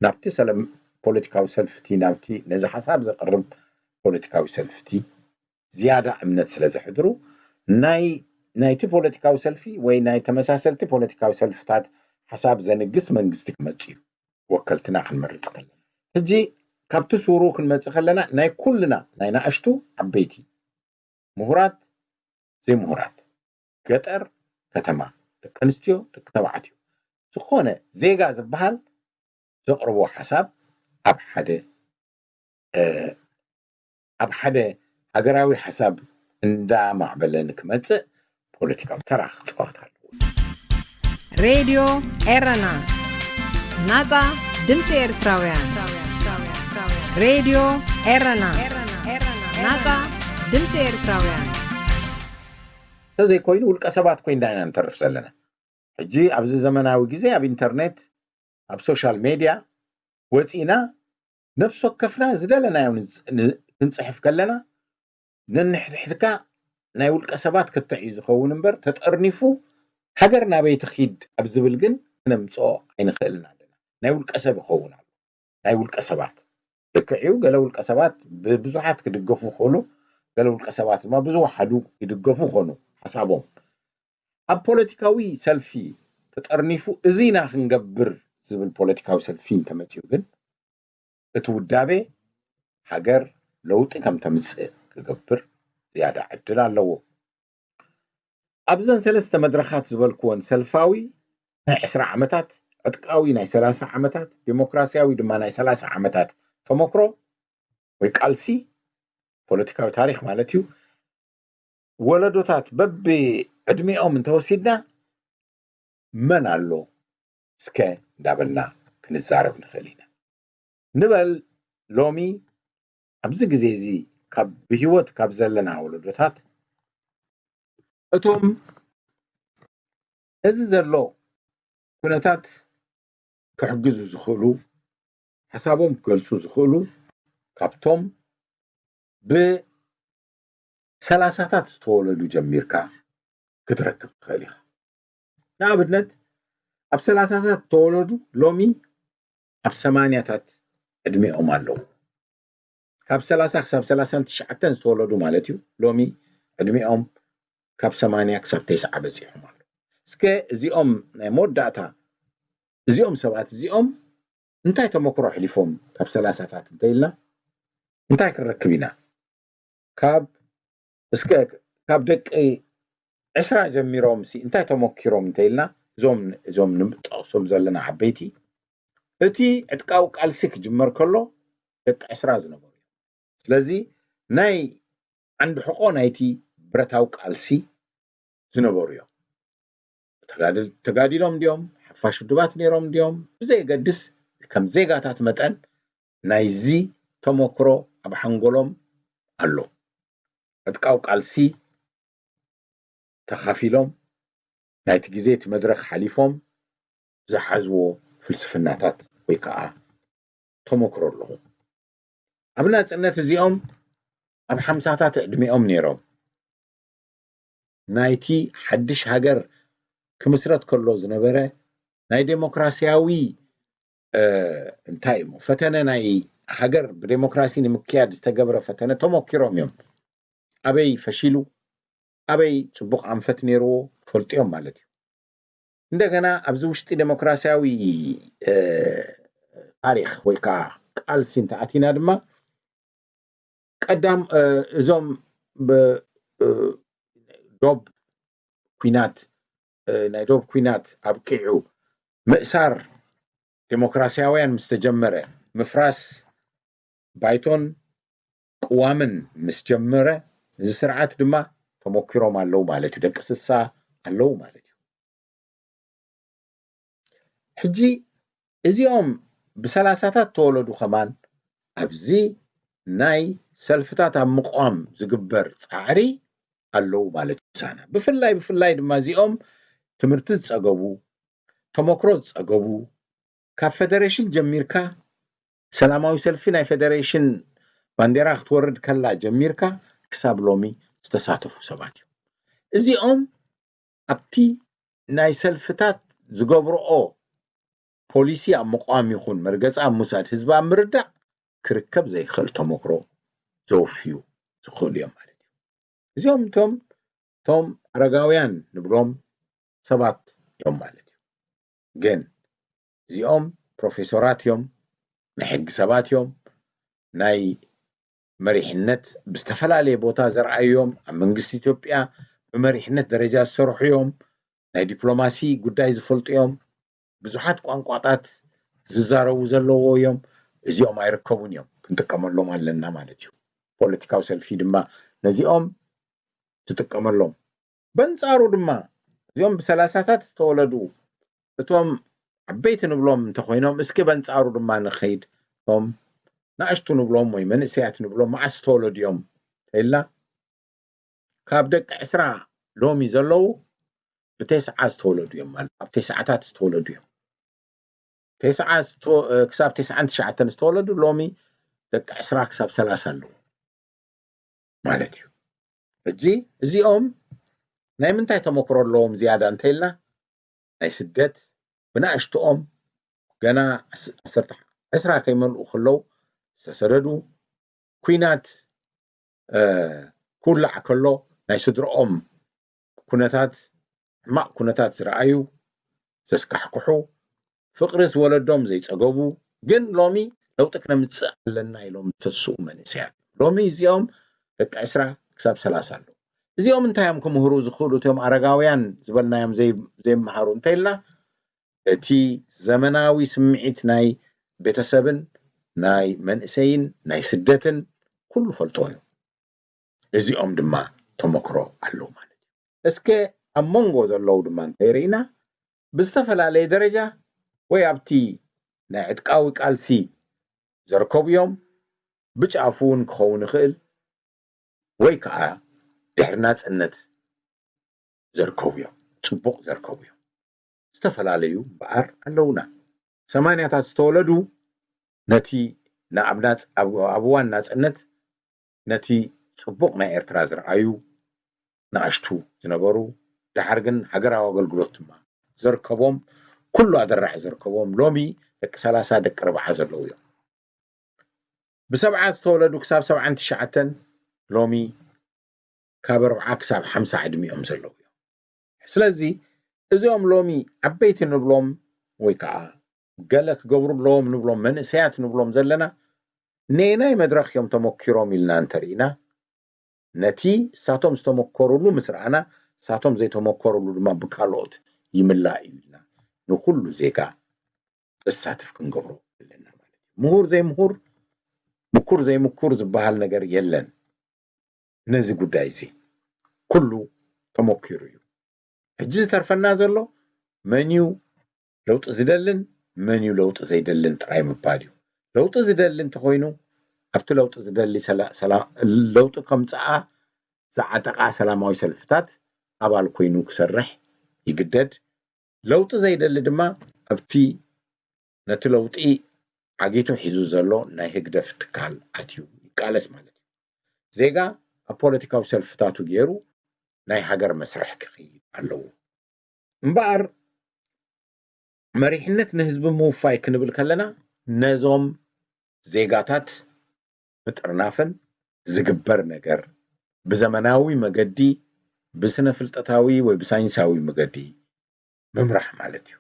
ናብቲ ሰለም ፖለቲካዊ ሰልፍቲ ናብቲ ነዚ ሓሳብ ዘቅርብ ፖለቲካዊ ሰልፍቲ ዝያዳ እምነት ስለ ዘሕድሩ ናይቲ ፖለቲካዊ ሰልፊ ወይ ናይ ተመሳሰልቲ ፖለቲካዊ ሰልፍታት ሓሳብ ዘንግስ መንግስቲ ክመጽ እዩ ወከልትና ክንመርጽ ከለና ሕጂ ካብቲ ሱሩ ክንመጽእ ከለና ናይ ኩልና ናይ ናእሽቱ ዓበይቲ ምሁራት ዘይምሁራት ገጠር ከተማ ደቂ ኣንስትዮ ደቂ ተባዕትዮ ዝኾነ ዜጋ ዝበሃል ዘቅርቦ ሓሳብ ኣብ ሓደ ሃገራዊ ሓሳብ እንዳማዕበለ ንክመጽእ ፖለቲካዊ ተራ ክጽወት ኣለዎ ሬድዮ ኤረና ናጻ ድምፂ ኤርትራውያን ሬድዮ ኤረና ናጻ ድምፂ ኤርትራውያን ተዘይኮይኑ ውልቀ ሰባት ኮይንና ኢና ንተርፍ ዘለና ሕጂ ኣብዚ ዘመናዊ ግዜ ኣብ ኢንተርኔት ኣብ ሶሻል ሚድያ ወፂና ነፍስ ወከፍና ዝደለናዮ ክንጽሕፍ ከለና ነንሕድሕድካ ናይ ውልቀ ሰባት ክትዕዩ ዝኸውን እምበር ተጠርኒፉ ሃገር ናበይ ትኸይድ ኣብ ዝብል ግን ነምጽኦ ኣይንኽእልና ኣለና ናይ ውልቀ ሰብ ይኸውን ኣሎ ናይ ውልቀ ሰባት ልክዕዩ ገለ ውልቀ ሰባት ብብዙሓት ክድገፉ ይኽእሉ ገለ ውልቀ ሰባት ድማ ብዙሓዱ ይድገፉ ይኾኑ ሓሳቦም ኣብ ፖለቲካዊ ሰልፊ ተጠርኒፉ እዚና ክንገብር ዝብል ፖለቲካዊ ሰልፊ እንተመጽኡ ግን እቲ ውዳቤ ሃገር ለውጢ ከም ተምጽእ ክገብር ዝያዳ ዕድል ኣለዎ ኣብዘን ሰለስተ መድረኻት ዝበልክዎን ሰልፋዊ ናይ 20 ዓመታት ዕጥቃዊ ናይ 30 ዓመታት ዲሞክራሲያዊ ድማ ናይ 30 ዓመታት ተመክሮ ወይ ቃልሲ ፖለቲካዊ ታሪክ ማለት እዩ ወለዶታት በብ ዕድሜኦም እንተወሲድና መን ኣሎ እስከ እንዳበልና ክንዛረብ ንኽእል ኢና ንበል ሎሚ ኣብዚ ግዜ እዚ ካብ ብህይወት ካብ ዘለና ወለዶታት እቶም እዚ ዘሎ ኩነታት ክሕግዙ ዝኽእሉ ሓሳቦም ክገልጹ ዝኽእሉ ካብቶም ብሰላሳታት ዝተወለዱ ጀሚርካ ክትረክብ ትኽእል ኢኻ ንኣብነት ኣብ 30ታት ተወለዱ ሎሚ ኣብ 80ታት ዕድሜኦም ኣለዉ ካብ 30 ክሳብ 39 ዝተወለዱ ማለት እዩ ሎሚ ዕድሜኦም ካብ 80 ክሳብ 90 በፂሖም ኣለዉ እስከ እዚኦም ናይ መወዳእታ እዚኦም ሰባት እዚኦም እንታይ ተመክሮ ሕሊፎም ካብ 30ታት እንተኢልና እንታይ ክንረክብ ኢና ካብ ደቂ 20 ጀሚሮም እንታይ ተመኪሮም እንተኢልና እዞም ንጠቕሶም ዘለና ዓበይቲ እቲ ዕጥቃዊ ቃልሲ ክጅመር ከሎ ደቂ 20 ዝነበሩ ስለዚ ናይ ዓንዲ ሕቆ ናይቲ ብረታዊ ቃልሲ ዝነበሩ እዮም ተጋዲሎም እንዲኦም ሓፋሽ ውድባት ነይሮም እንዲኦም ብዘይገድስ ከም ዜጋታት መጠን ናይዚ ተመክሮ ኣብ ሓንጎሎም ኣሎ ዕጥቃዊ ቃልሲ ተኻፊሎም ናይቲ ግዜ እቲ መድረክ ሓሊፎም ዝሓዝዎ ፍልስፍናታት ወይ ከዓ ተመክሮ ኣለዎ ኣብ ናጽነት እዚኦም ኣብ 50ታት ዕድሜኦም ነይሮም ናይቲ ሓድሽ ሃገር ክምስረት ከሎ ዝነበረ ናይ ዴሞክራሲያዊ እንታይ ፈተነ ናይ ሃገር ብዴሞክራሲ ንምክያድ ዝተገብረ ፈተነ ተመኪሮም እዮም أبي فشلوا أبي صبغ عنفت نيرو فلتيهم مالتي عندنا أبزوشتي ديمقراسياوي تاريخ ويكا قال سنتاتينا دما قدام زوم ب دوب كوينات نايدوب كوينات أبكيعو مأسار ديمقراسياويان مستجمرة مفراس بايتون قوامن مستجمرة زي سرعات دما تموكرو مالو مالتو دك سسا اللو مالتو حجي ازيوم بسلاساتات تولدو خمان أبزي ناي سلفتات مقام زقبر صعري اللو مالتو سانا بفلاي دما زيوم تمرتز تصقبو تموكرو تصقبو كاب فدريشن جميركا سلاماوي سلفي ناي فدريشن بانديرا اختورد كلا جميركا كساب لومي استساتفو سباتيو ازيوم أبتي ناي سلفتات زقبرو بوليسي مقام يخون مرقص موساد حزب مردع كركب زي خل تموكرو زوفيو زخول يوم مالتي زيوم توم رقاويان نبلوم سبات يوم مالتي جن زيوم بروفيسورات يوم نحق سبات يوم ناي مريحنت بستفلالي بوتا زرع يوم منقس إثيوبيا بمريحنت درجات سرح يوم ناي دبلوماسي قداي زفلط يوم بزحات ቋንቋታት ዝዛረቡ ዘለዎ እዮም እዚኦም አይርከቡን እዮም ክንጥቀመሎም ኣለና ማለት እዩ ፖለቲካው ሰልፊ ድማ ነዚኦም ትጥቀመሎም በንጻሩ ድማ እዚኦም በ30ታት ተወለዱ እቶም ዓበይቲ ንብሎም እንተኾይኖም እስኪ በንጻሩ ድማ ንኸይድ ቶም ናእሽቱ ንብሎም ወይ መንእሰያት ንብሎም ማዓስ ተወለዱ እዮም ኢልና ካብ ደቂ 10 ሎሚ ዘለው ب9 ተወለዱ እዮም ማለት ኣብ 9ታት ተወለዱ እዮም 9 ክሳብ 99 ተወለዱ ሎሚ ደቂ 10 ክሳብ 30 ኣለዉ ማለት እዩ እጂ እዚኦም ናይ ምንታይ ተመክሮ ኣለዎም ዝያዳ እንተይልና ናይ ስደት ብናእሽቶኦም ገና 10 ከይመልኡ ከለው ዝተሰደዱ ኩናት ኩላዕ ከሎ ናይ ስድሮኦም ኩነታት ما كنتات رأيو تسكحكحو فقرس ولدهم زي تقبو جن لومي لو تكنا متسأل لنا يلوم تسوء من يسيان لومي زيوم لك 10 كساب 30 زيوم انتهيهم كمهروز خلو تيوم عرقاويان زبلنا يوم زي محارو انتهيلا تي زمناوي سمعيت ناي بيتسبن ناي منسين ناي سدتن كله فلطويو زيوم دما تمكرو علو مالي اسكي أمونغو زلو دمان تيرينا بستفلالي درجة ويابتي ناعد قاوي قالسي زركوب يوم بجعفون كخون خيل ويكا دحرنات النت زركوب يوم تبوق زركوب يوم استفلاليو بقر اللونا 8 تستولدو نتي نعمنات أبوان ناس النت نتي تبوق نا إرتراز رأيو ناشتو زنبرو دحرجن حجرا وقلقلوت ما زركبهم كله أدرع زركبهم لومي لك 3 دك 4 زلوا يوم ب7 تولدوا كساب 7 تشعتن لومي كابر 4 كساب 5 عدميهم زلوا يوم سلازي إذا لومي عبيت نبلوم ويكا قالك قبر لوم نبلوم من ساعات نبلوم زلنا نينا مدرخ يوم تمكرهم لنا انترينا نتي ساتهم استمكروا مسرعنا ساتهم زي تمكروا لما بكالوت يملا يلنا نكل زيكا الساتف كنقبروا لنا مهور زي مهور مكور زي مكور زبال نجر يلن نزي قدايزي كله تمكروا حجز ترفنا زلو منيو لو تزدلن منيو لو تزيدلن تراي مباديو لو تزدلن تخوينو أبتو لو تزدلي سلام لو تقم ساعة زعتقع سلاماوي سلفتات أبال كوينو كسرح يقدد لو تزيدلي دما أبتي نتلوتي عقيتو حيزو زلو ناي هقدف تكال أتيو يقالس مالتي زيغا أبوليتيكاو سلفتاتو جيرو ناي حقر مسرح كخي اللو مبار مريحنت نهزب موفاي كنبل كلنا نزوم زيغاتات مترنافن زقبر نجر بزمناوي مجدي بسنة فلتتاوي وبساينساوي مجدي ممرح مالتيو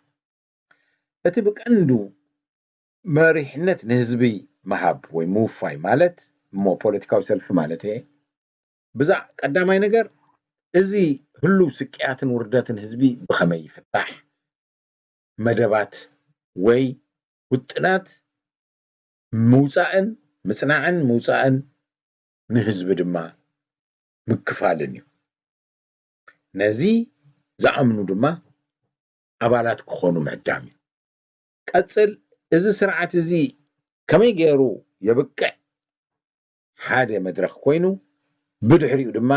اتبك عنده مريحنت نهزبي مهاب ويموفاي مالت مو بوليتيكاو سلف مالتي بزع قداماي نجر ازي هلو سكياتن ورداتن هزبي بخمي فتح مدبات وي وطنات موصاءن مصنعن موصاءن نهزب دما مكفالنيو نزي زعمنو دما አባላት ከሆኑ መዳም ቀጽል እዚ ስርዓት እዚ ከመይ ገይሩ የብቅዕ ሓደ መድረኽ ኮይኑ ብድሕሪኡ ድማ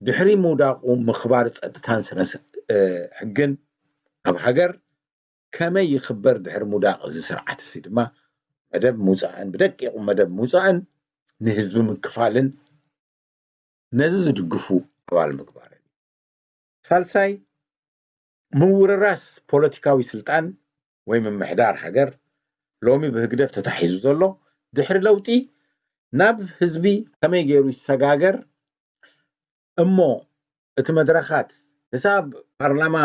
ድሕሪ ምውዳቁ ምኽባር ፀጥታን ስነ ሕግን ኣብ ሃገር ከመይ ይኽበር ድሕሪ ምውዳቅ እዚ ስርዓት እዚ ድማ መደብ ሙፃእን ብደቂቁ መደብ ሙፃእን ንህዝቢ ምክፋልን ነዚ ዝድግፉ ኣባል ምግባርን ሳልሳይ ምውርራስ ፖለቲካዊ ስልጣን ወይ ምምሕዳር ሃገር ሎሚ ብህግደፍ ተታሒዙ ዘሎ ድሕሪ ለውጢ ናብ ህዝቢ ከመይ ገይሩ ይሰጋገር እሞ እቲ መድረኻት ህሳብ ፓርላማ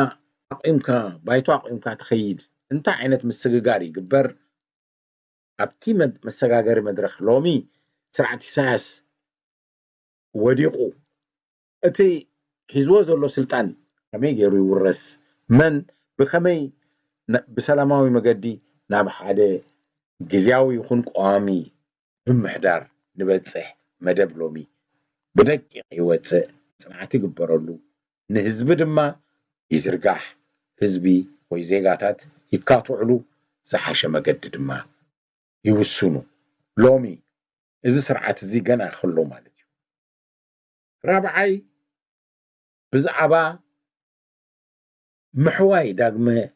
ኣቂምካ ባይቶ ኣቂምካ ትኸይድ እንታይ ዓይነት ምስግጋር ይግበር ኣብቲ መሰጋገሪ መድረኽ ሎሚ ስርዓት ኢሳያስ ወዲቁ እቲ ሒዝዎ ዘሎ ስልጣን ከመይ ገይሩ ይውረስ من بخمي بسلاماوي مجدي ناب حدا جزاوي يكون قوامي بمحدار نبتصح مدب لومي بدقيق يوصى صنعتي قبرلو نهزب دما يزرقاح حزبي ويزيغاتات يكاتعلو زحاشه مجد دما يوسنو لومي اذا سرعت زي غنا خلو مالتي رابعي بزعبا محواي داغمه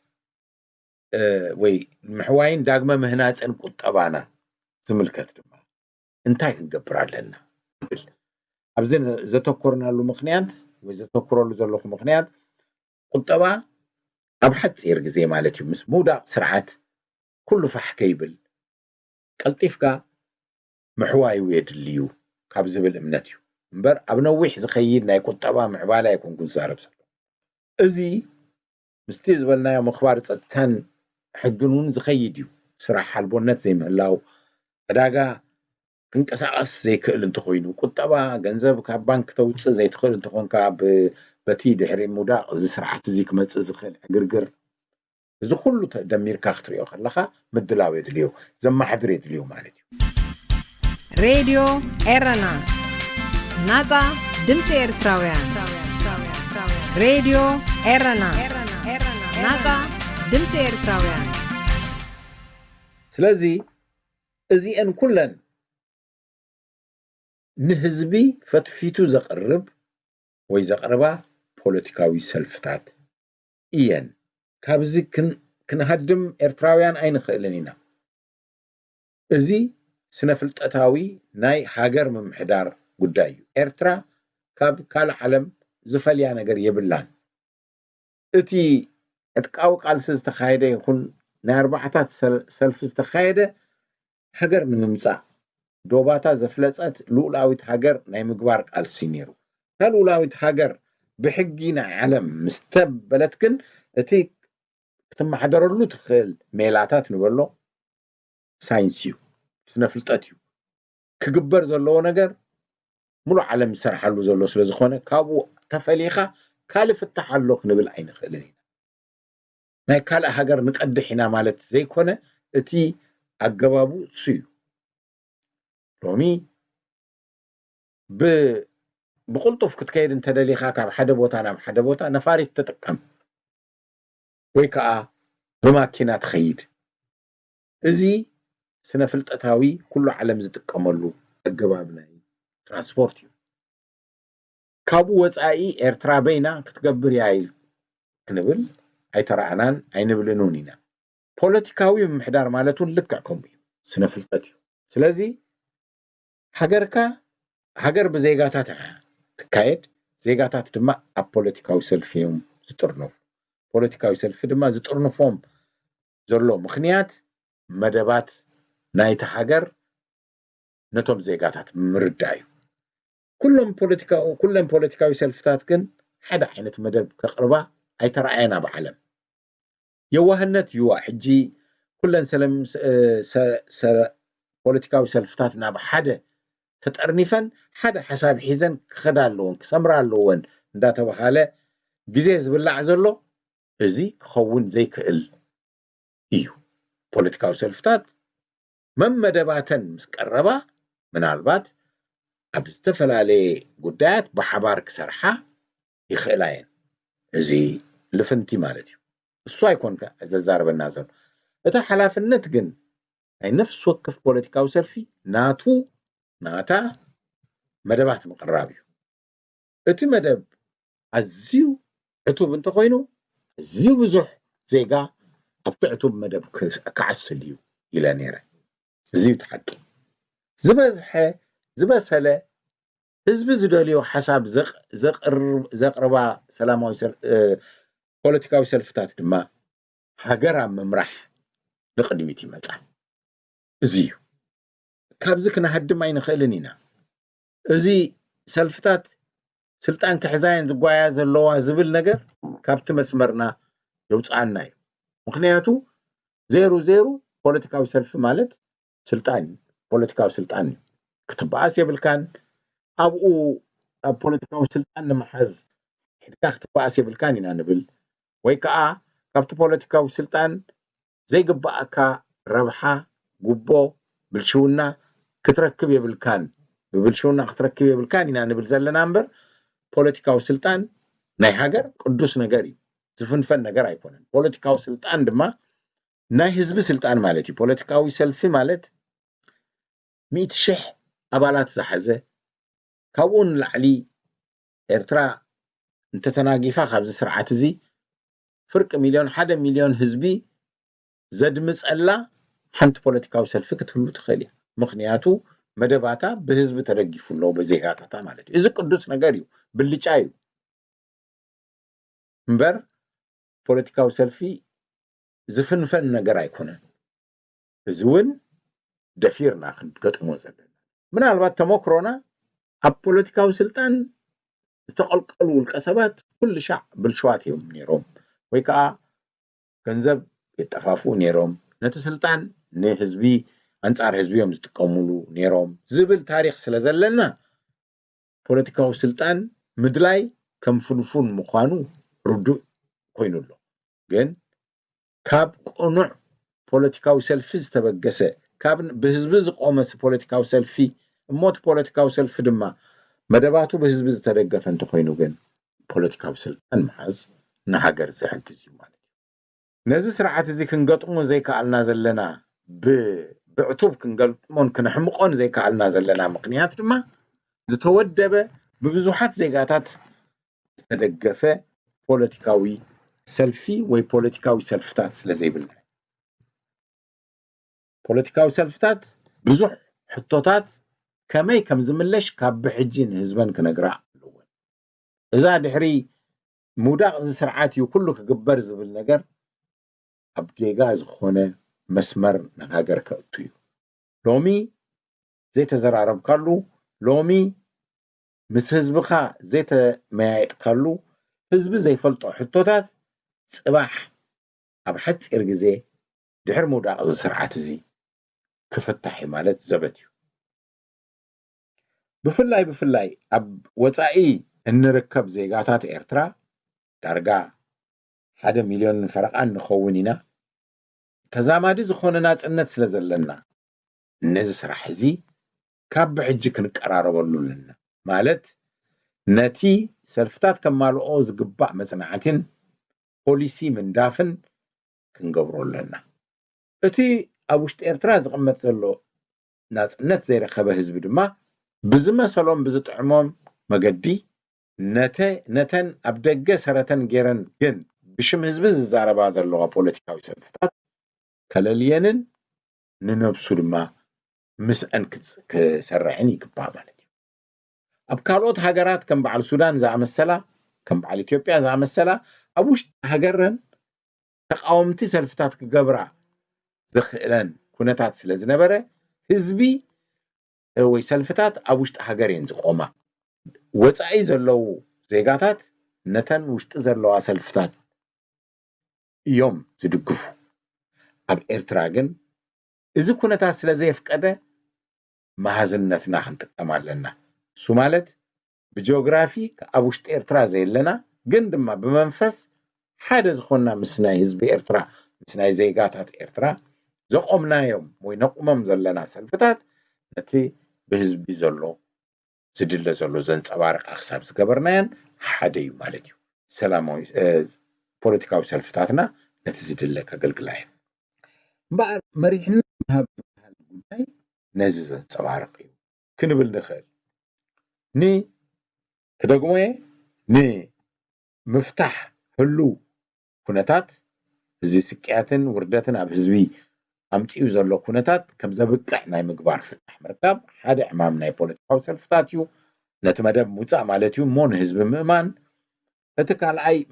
وي محواين داغمه مهناصن قطبانا زملكت دما انتاي كنغبر علينا ابزين زتكورنالو مخنيات وي زتكورلو زلخ مخنيات قطبا اب حصير غزي مالتي مس مودا سرعات كله فح كيبل قلطيفكا محواي ويدليو كاب زبل امنتيو امبر ابنويح زخيد ناي قطبا معبالا يكون كنزارب ازي مستيز بلنا يا مخبار صدتان حقنون زخيديو سراح حلبونات زي مهلاو اداغا كنقساقس زي كل انت خوينو قطبا ገንዘብ ካብ ባንክ ተውጽ زي تخل انت خون كاب بتي دحري مودا زي سرعت زي كمص زخل غرغر زي كله تدمير كاختريو خلخا مدلاو يدليو زما حدر يدليو مالتي راديو إيرنا ناتا دمت إرتراويان راديو إيرنا ناتا دمت إرتراويان سلازي ازي ان كلن نهزبي فتفيتو زقرب وي زقربا بوليتيكاوي سلفتات ايان كابزي كنهدم إرتراويان اين خلنينا ازي سنفلطتاوي ناي هاجر ممحدار قدايو إرترا كاب كال عالم زفليا نجر يبلان اتي اتقاو قالس استخايده يكون ناربعتات سلف استخايده هاجر نمصا دوباتا زفلصت لولاويت هاجر ناي مغبار قالس ينيرو لولاويت هاجر بحقينا عالم مستبلتكن اتي تمحدرلو تخل ميلاتات نبلو ساينسيو سنفلطاتيو كغبر زلو ነገር ሙሉ ዓለም ይሰርሓሉ ዘሎ ስለ ዝኾነ ካብኡ ተፈሊኻ ካልእ ፍታሓሎ ክንብል ኣይንኽእልን ኢና ናይ ካልእ ሃገር ንቀድሕ ኢና ማለት ዘይኮነ እቲ ኣገባቡ እሱ እዩ ሎሚ ብቁልጡፍ ክትከይድ እንተደሊኻ ካብ ሓደ ቦታ ናብ ሓደ ቦታ ነፋሪት ተጠቀም ወይ ከዓ ብማኪና ትኸይድ እዚ ስነ ፍልጠታዊ ኩሉ ዓለም ዝጥቀመሉ ኣገባብ ናይ ترانسبورت كابو وصاي إرترا بينا كتقبر يايل كنبل اي ترعنان اي نبلنونينا بوليتيكاوي محدار مالتون لكعكم سنفلطتيو سلازي هاجر بزيغاتات تكايد زيغاتات دما اب بوليتيكاوي سلفيوم زطرنف بوليتيكاوي سلف دما زطرنفوم زلو مخنيات مدبات نايت هاجر نتوم زيغاتات مردايو كلهم بوليتيكاوي سلفتات كن حدا عينت مدب كقربا أي ترعينا بعلم يوهنت يوا حجي كلن سلم بوليتيكاوي سلفتات ناب حدا تتأرنفن حدا حساب حيزن خدالون كسمرالون نداتا بحالة جزي زبلع زلو ازي كخون زي كقل ايو بوليتيكاوي سلفتات من مدباتن مسقربا من البات أبستفل عليه قدات بحبار كسرحة يخيلاين ازي لفنتي مالتي السوا يكون كأزازار بالنازل اتا حلاف النتقن اي نفس وقف بوليتيكاوي سلفي ناتا مدبات مقرابيو اتي مدب عزيو عتوب انت خوينو عزيو بزح زيقا ابتع عتوب مدب كعسليو الى نيره زيو تحكي زبسله حزب زدليو حساب زقربا سلاماوي بوليتيكاوي سلفتات دما هاجرا ممرح لقدميتي مصح زيو كابز كنا هدم اين خيلنينا ازي سلفتات سلطان كحزاين زغوايا زلوا زبل ነገር ካብቲ መስመርና يوصعنا እዩ ምክንያቱ 00 ፖለቲካዊ ሰልፍ ማለት ስልጣን ፖለቲካዊ ስልጣን ክትባአስ የብልካን ኣብኡ ኣብ ፖለቲካዊ ስልጣን ንምሓዝ ሕድካ ክትባአስ የብልካን ኢና ንብል ወይ ከዓ ካብቲ ፖለቲካዊ ስልጣን ዘይግባአካ ረብሓ ጉቦ ብልሽውና ክትረክብ የብልካን ብብልሽውና ክትረክብ የብልካን ኢና ንብል ዘለና እምበር ፖለቲካዊ ስልጣን ናይ ሃገር ቅዱስ ነገር እዩ ዝፍንፈን ነገር ኣይኮነን ፖለቲካዊ ስልጣን ድማ ናይ ህዝቢ ስልጣን ማለት እዩ ፖለቲካዊ ሰልፊ ማለት 100,000 ኣባላት ዝሓዘ ካብኡን ላዕሊ ኤርትራ እንተተናጊፋ ካብዚ ስርዓት እዚ ፍርቂ ሚልዮን 1 ሚልዮን ህዝቢ ዘድምፀላ ሓንቲ ፖለቲካዊ ሰልፊ ክትህሉ ትኽእል እያ ምክንያቱ መደባታ በህዝብ ተደጊፉሎ በዜጋታታ ማለት እዩ እዚ ቅዱስ ነገር እዩ ብልጫ እዩ እምበር ፖለቲካዊ ሰልፊ ዝፍንፈን ነገር ኣይኮነን እዚ እውን ደፊርና ክንገጥሞ ዘለና ምናልባት ተሞክሮና ኣብ ፖለቲካዊ ስልጣን ዝተቀልቀሉ ውልቀ ሰባት ኩሉ ሻዕ ብልሽዋት እዮም ነይሮም ወይ ከዓ ገንዘብ ይጠፋፍኡ ነይሮም ነቲ ስልጣን ንህዝቢ አንጻር ህዝቢዮም ዝጥቀሙሉ ነይሮም ዝብል ታሪክ ስለዘለና ፖለቲካዊ ስልጣን ምድላይ ከም ፍንፉን ምዃኑ ርዱእ ኮይኑሎ ግን ካብ ቁኑዕ ፖለቲካዊ ሰልፊ ዝተበገሰ ካብ ብህዝቢ ዝቆመ ፖለቲካዊ ሰልፊ እሞት ፖለቲካዊ ሰልፊ ድማ መደባቱ ብህዝቢ ዝተደገፈ እንተኮይኑ ግን ፖለቲካዊ ስልጣን መሓዝ ንሃገር ዝሕግዝ እዩ ማለት እዩ ነዚ ስርዓት እዚ ክንገጥሞ ዘይከኣልና ዘለና ብዕቱብ ክንገልጥሞን ክንሕምቆን ዘይከኣልና ዘለና ምክንያት ድማ ዝተወደበ ብብዙሓት ዜጋታት ዝተደገፈ ፖለቲካዊ ሰልፊ ወይ ፖለቲካዊ ሰልፍታት ስለዘይብልና ፖለቲካዊ ሰልፍታት ብዙሕ ሕቶታት ከመይ ከም ዝምለሽ ካብ ብሕጂ ንህዝበን ክነግራ ኣለወን እዛ ድሕሪ ሙዳቕ እዚ ስርዓት እዩ ኩሉ ክግበር ዝብል ነገር ኣብ ጌጋ ዝኾነ መስመር ንሃገር ከእቱ እዩ ሎሚ ዘይተዘራረብካሉ ሎሚ ምስ ህዝብኻ ዘይተመያየጥካሉ ህዝቢ ዘይፈልጦ ሕቶታት ጽባሕ ኣብ ሓፂር ግዜ ድሕሪ ሙዳቕ እዚ ስርዓት እዚ ክፍታሕ ማለት ዘበት እዩ ብፍላይ ኣብ ወፃኢ እንርከብ ዜጋታት ኤርትራ ዳርጋ 1 ሚልዮን ፈረቓ ንኸውን ኢና ተዛማዲ ዝኾነ ናጽነት ስለ ዘለና ነዚ ስራሕ እዚ ካብ ብሕጂ ክንቀራረበሉ ኣለና ማለት ነቲ ሰልፍታት ከማልኦ ዝግባእ መጽናዕትን ፖሊሲ ምንዳፍን ክንገብሮ ኣለና እቲ ኣብ ውሽጢ ኤርትራ ዝቕመጥ ዘሎ ናጽነት ዘይረኸበ ህዝቢ ድማ ብዝመሰሎም ብዝጥዕሞም መገዲ ነተን ኣብ ደገ ሰረተን ገይረን ግን ብሽም ህዝቢ ዝዛረባ ዘለዋ ፖለቲካዊ ሰልፍታት ከለልየንን ንነብሱ ድማ ምስአን ክሰርዕን ይግባእ ማለት እዩ ኣብ ካልኦት ሃገራት ከም በዓል ሱዳን ዝኣመሰላ ከም በዓል ኢትዮጵያ ዝኣመሰላ ኣብ ውሽጢ ሃገረን ተቃወምቲ ሰልፍታት ክገብራ ዝኽእለን ኩነታት ስለ ዝነበረ ህዝቢ ወይ ሰልፍታት ኣብ ውሽጢ ሃገር እየን ዝቆማ ወፃኢ ዘለው ዜጋታት ነተን ውሽጢ ዘለዋ ሰልፍታት እዮም ዝድግፉ ኣብ ኤርትራ ግን እዚ ኩነታት ስለ ዘይፍቀደ ማሕዝነትና ክንጥቀም ኣለና እሱ ማለት ብጂኦግራፊ ኣብ ውሽጢ ኤርትራ ዘየለና ግን ድማ ብመንፈስ ሓደ ዝኾንና ምስናይ ህዝቢ ኤርትራ ምስናይ ዜጋታት ኤርትራ ዘቆምናዮም ወይ ነቁመም ዘለና ሰልፍታት ነቲ ብህዝቢ ዘሎ ዝድለ ዘሎ ዘንጸባርቕ ክሳብ ዝገበርናየን ሓደ እዩ ማለት እዩ ሰላማዊ ፖለቲካዊ ሰልፍታትና ነቲ ዝድለ ከገልግላ እየን እምበኣር መሪሕነት ምሃብ ዝበሃል ጉዳይ ነዚ ዘንጸባርቕ እዩ ክንብል ንኽእል كدقمه ني مفتاح هلو كونتات زي سكياتن وردتن اب حزبي امصيو زلو كونتات كم زبقع ناي مغبار فتح مركب حدا امام ناي بوليتيكاو سلفتاتيو نتمدب موصا مالتيو مون حزب مئمان اتكال اي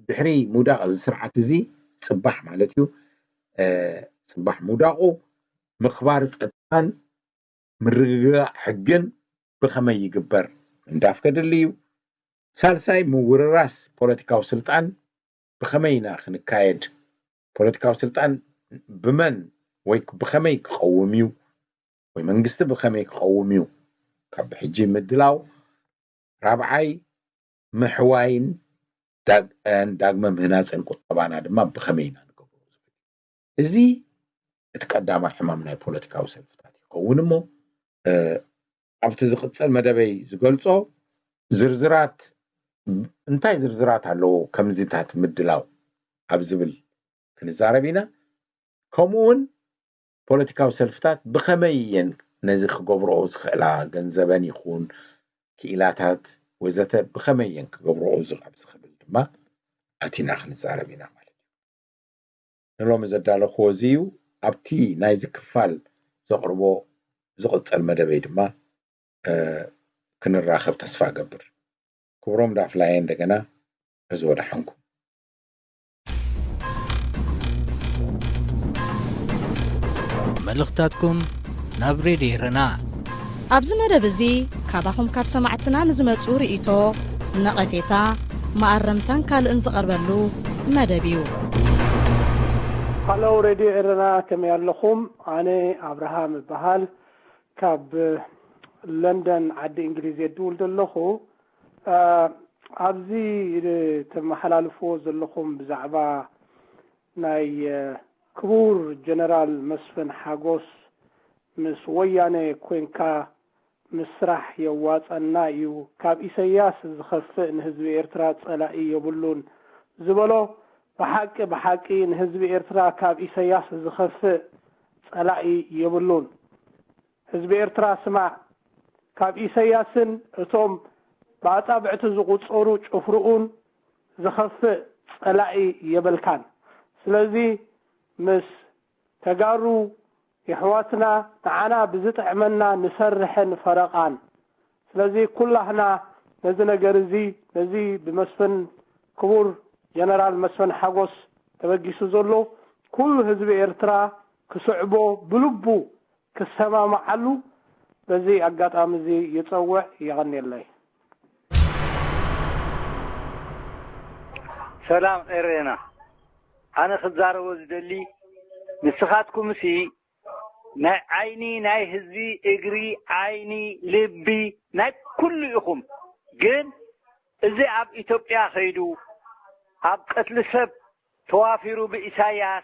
دحري موداق سرعه زي صباح مالتيو صباح موداقو مخبار صدقان مرغا حقن بخمي يقبر እንዳፍ ከድልዩ ሳልሳይ ምውርራስ ፖለቲካዊ ስልጣን ብኸመይና ክንካየድ ፖለቲካዊ ስልጣን ብመን ወይ ብኸመይ ክቀውምዩ ወይ መንግስቲ ብኸመይ ክቀውምዩ ካብ ሕጂ ምድላው ራብዓይ ምሕዋይን ዳግመ ምህናፅን ቁጠባና ድማ ብኸመይና ንገብሮ እዚ እቲ ቀዳማይ ሕማም ናይ ፖለቲካዊ ሰልፍታት ይኸውን እሞ ኣብቲ ዝቕፅል መደበይ ዝገልጾ ዝርዝራት እንታይ ዝርዝራት ኣለዎ ከምዚታት ምድላው ኣብ ዝብል ክንዛረብ ኢና ከምኡውን ፖለቲካዊ ሰልፍታት ብኸመይ እየን ነዚ ክገብርኦ ዝኽእላ ገንዘበን ይኹን ክኢላታት ወዘተ ብኸመይ እየን ክገብርኦ ዝኽእል ድማ ኣቲና ክንዛረብ ኢና ማለት እዩ ንሎሚ ዘዳለኽዎ እዚ እዩ ኣብቲ ናይ ዝክፋል ዘቕርቦ ዝቕፅል መደበይ ድማ ክንራኸብ ተስፋ ገብር ክብሮም ዳፍላይ እንደገና እዝወደ ሓንኩ መልእኽታትኩም ናብ ሬድዮ ኤረና ኣብዚ መደብ እዚ ካባኹም ካብ ሰማዕትና ንዝመፁ ርእይቶ ነቐፌታ ማኣረምታን ካልእን ዝቐርበሉ መደብ እዩ ሃሎ ሬድዮ ኤረና ከመይ ኣለኹም ኣነ ኣብርሃም ይበሃል ካብ لندن عد انجليزي دول دلخو ابزي تمحلالفو زلخم بزعبا ناي كبور جنرال مسفن حاغوس مس ويانه كوينكا مسرح يواصنا يو كاب إسياس زخفئ نحزب إرترا صلائي يبلون زبلو بحق نحزب إرترا كاب إسياس زخفئ صلائي يبلون حزب إرترا سمع كاب إسياسن اتوم باطابعت زقصورو ጭፍሩኡን زخفئ صلائي يبلكان ስለዚህ مس تجارو يحواتنا معنا بزطعمنا نسرحن فرقان ስለዚህ كلنا نزي ነገር እዚ ነዚ بمسفن كبور جنرال مسفن حاغوس ተበጊሱ ዘሎ كل حزب ኤርትራ كسعبو بلبو كسمامعሉ በዚ አጋጣሚ እዚ ይጸውዕ ይغنيلي سلام إيرينا أنا خزاره وزدلي نسخاتكم سي ناي عيني ناي هزي اجري عيني لبي ناي كل يقوم جن إزي عب إثيوبيا خيدو عب قتل سب توافروا بإساياس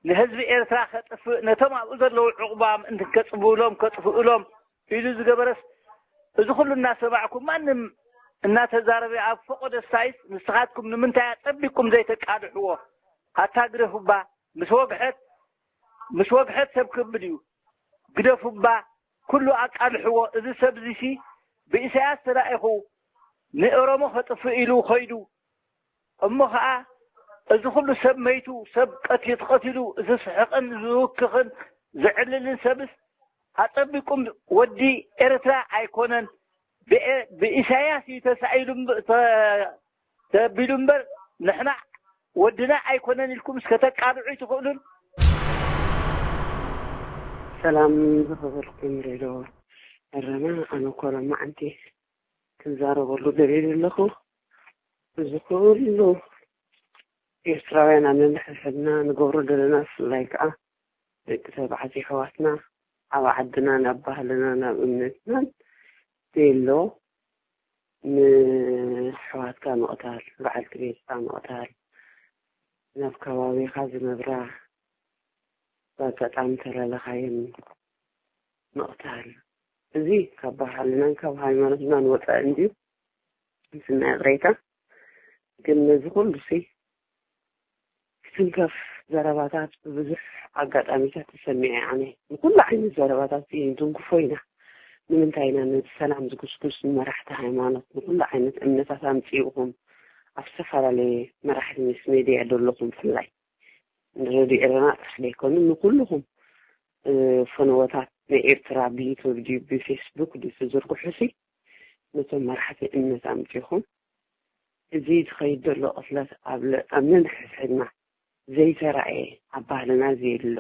نهزي إيرترا خطف نتمع أذر لو عقبام أنت كتبوا لهم كتفوا لهم يجوز جبرس إذا كل الناس معكم ما نم الناس زاربي عب فقد السايس نسخاتكم نمنتها تبيكم زي تكادحوا هتقدروا با مش وقحت سب كبديو قدفوا با كله أقالحوا إذا سب زي شي بإساس ترائخوا نقرموا خطفئلوا خيدوا أمها إذا كل سب ميتوا سب قتلوا إذا سحقن زوكخن زعللن سبس هتبيكم ودي إرترا أيكونن بإساياس يتسعيدون تبيلون بر نحن ودنا أيكونن لكم سكتك عادوا تقولون سلام بفضلكم ريدو الرنا أنا كل ما عندي ክዛረበሉ ደሊል ኣለኹ እዚ ኩሉ ኤርትራውያን ኣንሕሕድና ንገብሮ ዘለና ፍላይ ከዓ ደቂ ተባዕትዮ ኣሕዋትና ኣብ ዓድና ናብ ባህልና ናብ እምነትናን ዘሎ ንሕዋትካ ምቕታል በዓልቲ ቤትካ ምቕታል ናብ ከባቢኻ ዝነብራ በጣም ተላለኻየን ምቕታል እዚ ካብ ባህልናን ካብ ሃይማኖትናን ወፃኢ እንድዩ ስናይ ቅሬታ ግን ነዚ ኩሉ ትንከፍ ዘረባታት ብዙሕ ኣጋጣሚታት ተሰሚዐ ኣነ ንኩሉ ዓይነት ዘረባታት ትንክፎ ኢና ንምንታይ ኢና ነዚ ሰላም ዝግስግስ መራሕቲ ሃይማኖት ንኩሉ ዓይነት እምነታት ኣምፂኡኹም ኣብ ዝተፈላለየ መራሕቲ ምስ ሚድያ ዘለኹም ብፍላይ ንሬድዮ ኤረና ጥራሕ ዘይኮኑ ንኩልኹም ፈነወታት ናይ ኤርትራ ብዩቱብ ድዩ ብፌስቡክ ድዩ ዝዝርግሑ ነቶም መራሕቲ እምነት ኣምፂኡኹም እዚ ዝኸይድ ዘሎ ቅስለት ኣብ ነንሕሕድና ዘይተረኣየ ኣብ ባህልና ዘየሎ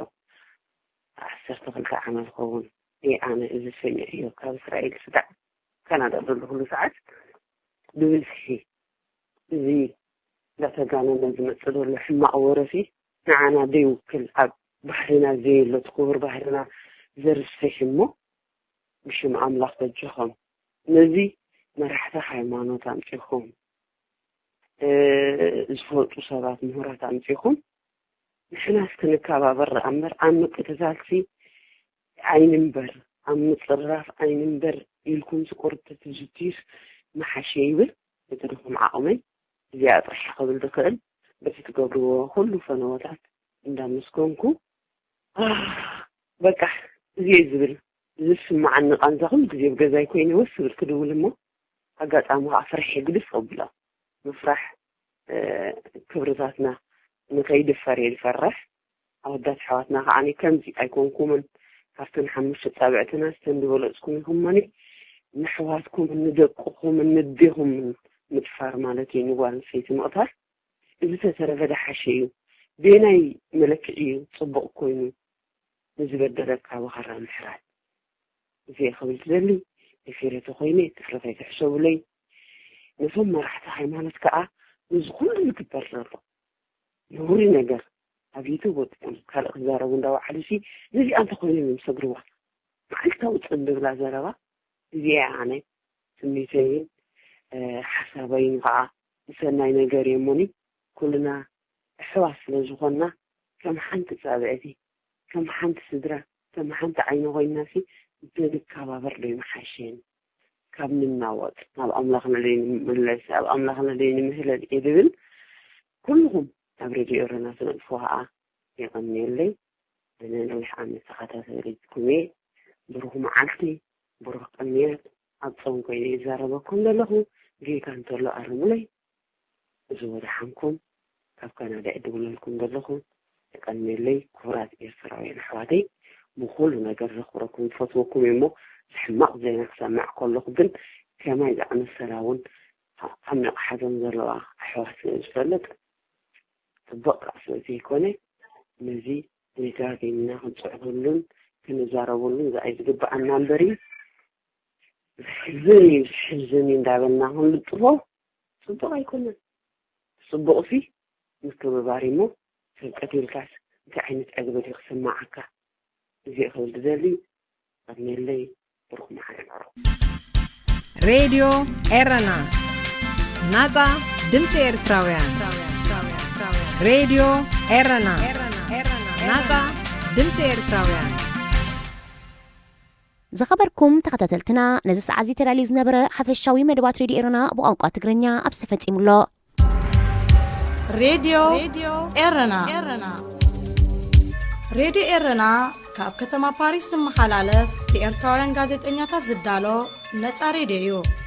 12 ዓመት ክኸውን ኣነ እዚ ሰሚዐ እዮ ካብ እስራኤል ስዳዕ ካናዳ ዘለኹሉ ሰዓት ብብዝሒ እዚ እንዳተጋነነ ዝመፅእ ዘሎ ሕማቕ ወረሲ ንዓና ዘይውክል ኣብ ባህልና ዘየሎ ትክቡር ባህልና ዘርስሕ እሞ ብሽም ኣምላኽ በጅኾም ነዚ መራሕቲ ሃይማኖት ኣምፂኹም ዝፈልጡ ሰባት ምሁራት ኣምፂኹም ንሕና እስክንከባበር እምበር ኣብ ምቅትታልሲ ዓይንምበር ኣብ ምፅርራፍ ዓይንምበር ኢልኩም ዝቁርተት ዝትይስ መሓሸ ይብል እትድኹም ዓቕመይ እዚኣ ጥራሕ ክብል ዝኽእል በቲ ትገብርዎ ኩሉ ፈነወታት እንዳመስኮንኩ በቃ እዚየ ዝብል ዝስማዓኒ ቃንዛ ኩሉ ግዜ ብገዛይ ኮይነ ወስብል ክድውል እሞ ኣጋጣሚ ከዓ ፍርሒ ግድፍ ኣቡላ ምፍራሕ ክብርታትና ንከይድፈር እየ ዝፈርሕ ኣወዳት ኣሕዋትና ከዓኒ ከምዚ ኣይኮንኩምን ካብተን 5 ፃብዕትና ዝተንድበለፅኩም ኢኹምኒ ንኣሕዋትኩም ንደቅኹም ንዴኹም ምጥፋር ማለት እዩ ንጓል ኣንስተይቲ ምቕታል እዚ ተተረፈ ድሓሸ እዩ ቤናይ መለክዕ እዩ ፅቡቕ ኮይኑ ንዝበደለካ ብኸራ ምሕራት እዚየ ክብል ትደሊ እፊረተ ኮይነ ተስለፈይ ትሕሰቡለይ ነቶም መራሕቲ ሃይማኖት ከዓ እዚ ኩሉ ዝግበር ዘሎ ንሁሪ ነገር ኣብ ዩቱብ ወጥቶም ካልእ ክዛረቡ እንዳባዓሉ ነዚኣ እንተኮይኖም እዮም ሰግርዋ መዓልታዊ ፅንብብላ ዘረባ እዚኣ ኣነ ስሚተይን ሓሳበይን ከዓ ንሰናይ ነገር የሞኒ ኩልና ኣሕዋት ስለ ዝኾና ከም ሓንቲ ፃብዕቲ ከም ሓንቲ ስድራ ከም ሓንቲ ዓይኒ ኮይናሲ ብንከባበር ዶ ይመሓሸን ካብ ምናወጥ ናብ ኣምላኽና ንምምለስ ኣብ ኣምላኽና ንምህለል እየ ዝብል ኩልኩም ኣብ ሬድዮ ኤረና ትነጥፉ ከዓ የቐኒየለይ ኣነ ነዊሕ ዓመት ተኸታተሊትኩም እየ ብሩህ መዓልቲ ብሩህ ቅንያት ኣብ ፆም ኮይነ ይዛረበኩም ዘለኹ ጌታ እንተሎ ኣርሙለይ እዚ ወድሓንኩም ካብ ካናዳ እድውለልኩም ዘለኹ የቐኒየለይ ክቡራት ኤርትራውያን ኣሕዋተይ ብኩሉ ነገር ዘኽብረኩም ትፈትወኩም እሞ ሕማቕ ዜና ክሰማዕ ከለኹ ግን ከመይ ዝኣመሰላ እውን ዓሚቕ ሓዘን ዘለዋ ኣሕዋት ስለዝፈልጥ ፅቡቕ ከዓ ስለዘይኮነ ነዚ ደጋጊምና ክንፅዕበሉን ክንዛረበሉን ዝኣይ ዝግባኣና እምበር ዝሕዝን እንዳበልና ክንልጥፎ ፅቡቕ ኣይኮነን ፅቡቕ ምክብባር እሞ ፍልቀት ኢልካስ እንታይ ዓይነት ኣግበድ ክስማዓካ እዚኣ ክብል ትደሊ ቀድሜለይ ብሩኽ መዓልቲ ሬድዮ ኤረና ናፃ ድምፂ ኤርትራውያን ሬድዮ ኤረና ናፃ ድምፂ ኤርትራውያን ዝኸበርኩም ተኸታተልትና ነዚ ሰዓት እዚ ተዳልዩ ዝነበረ ሓፈሻዊ መደባት ሬድዮ ኤረና ብቋንቋ ትግርኛ ኣብ ተፈጺሙሎ ሬድዮ ኤረና ሬድዮ ኤረና ካብ ከተማ ፓሪስ ዝመሓላለፍ ብኤርትራውያን ጋዜጠኛታት ዝዳሎ ነፃ ሬድዮ እዩ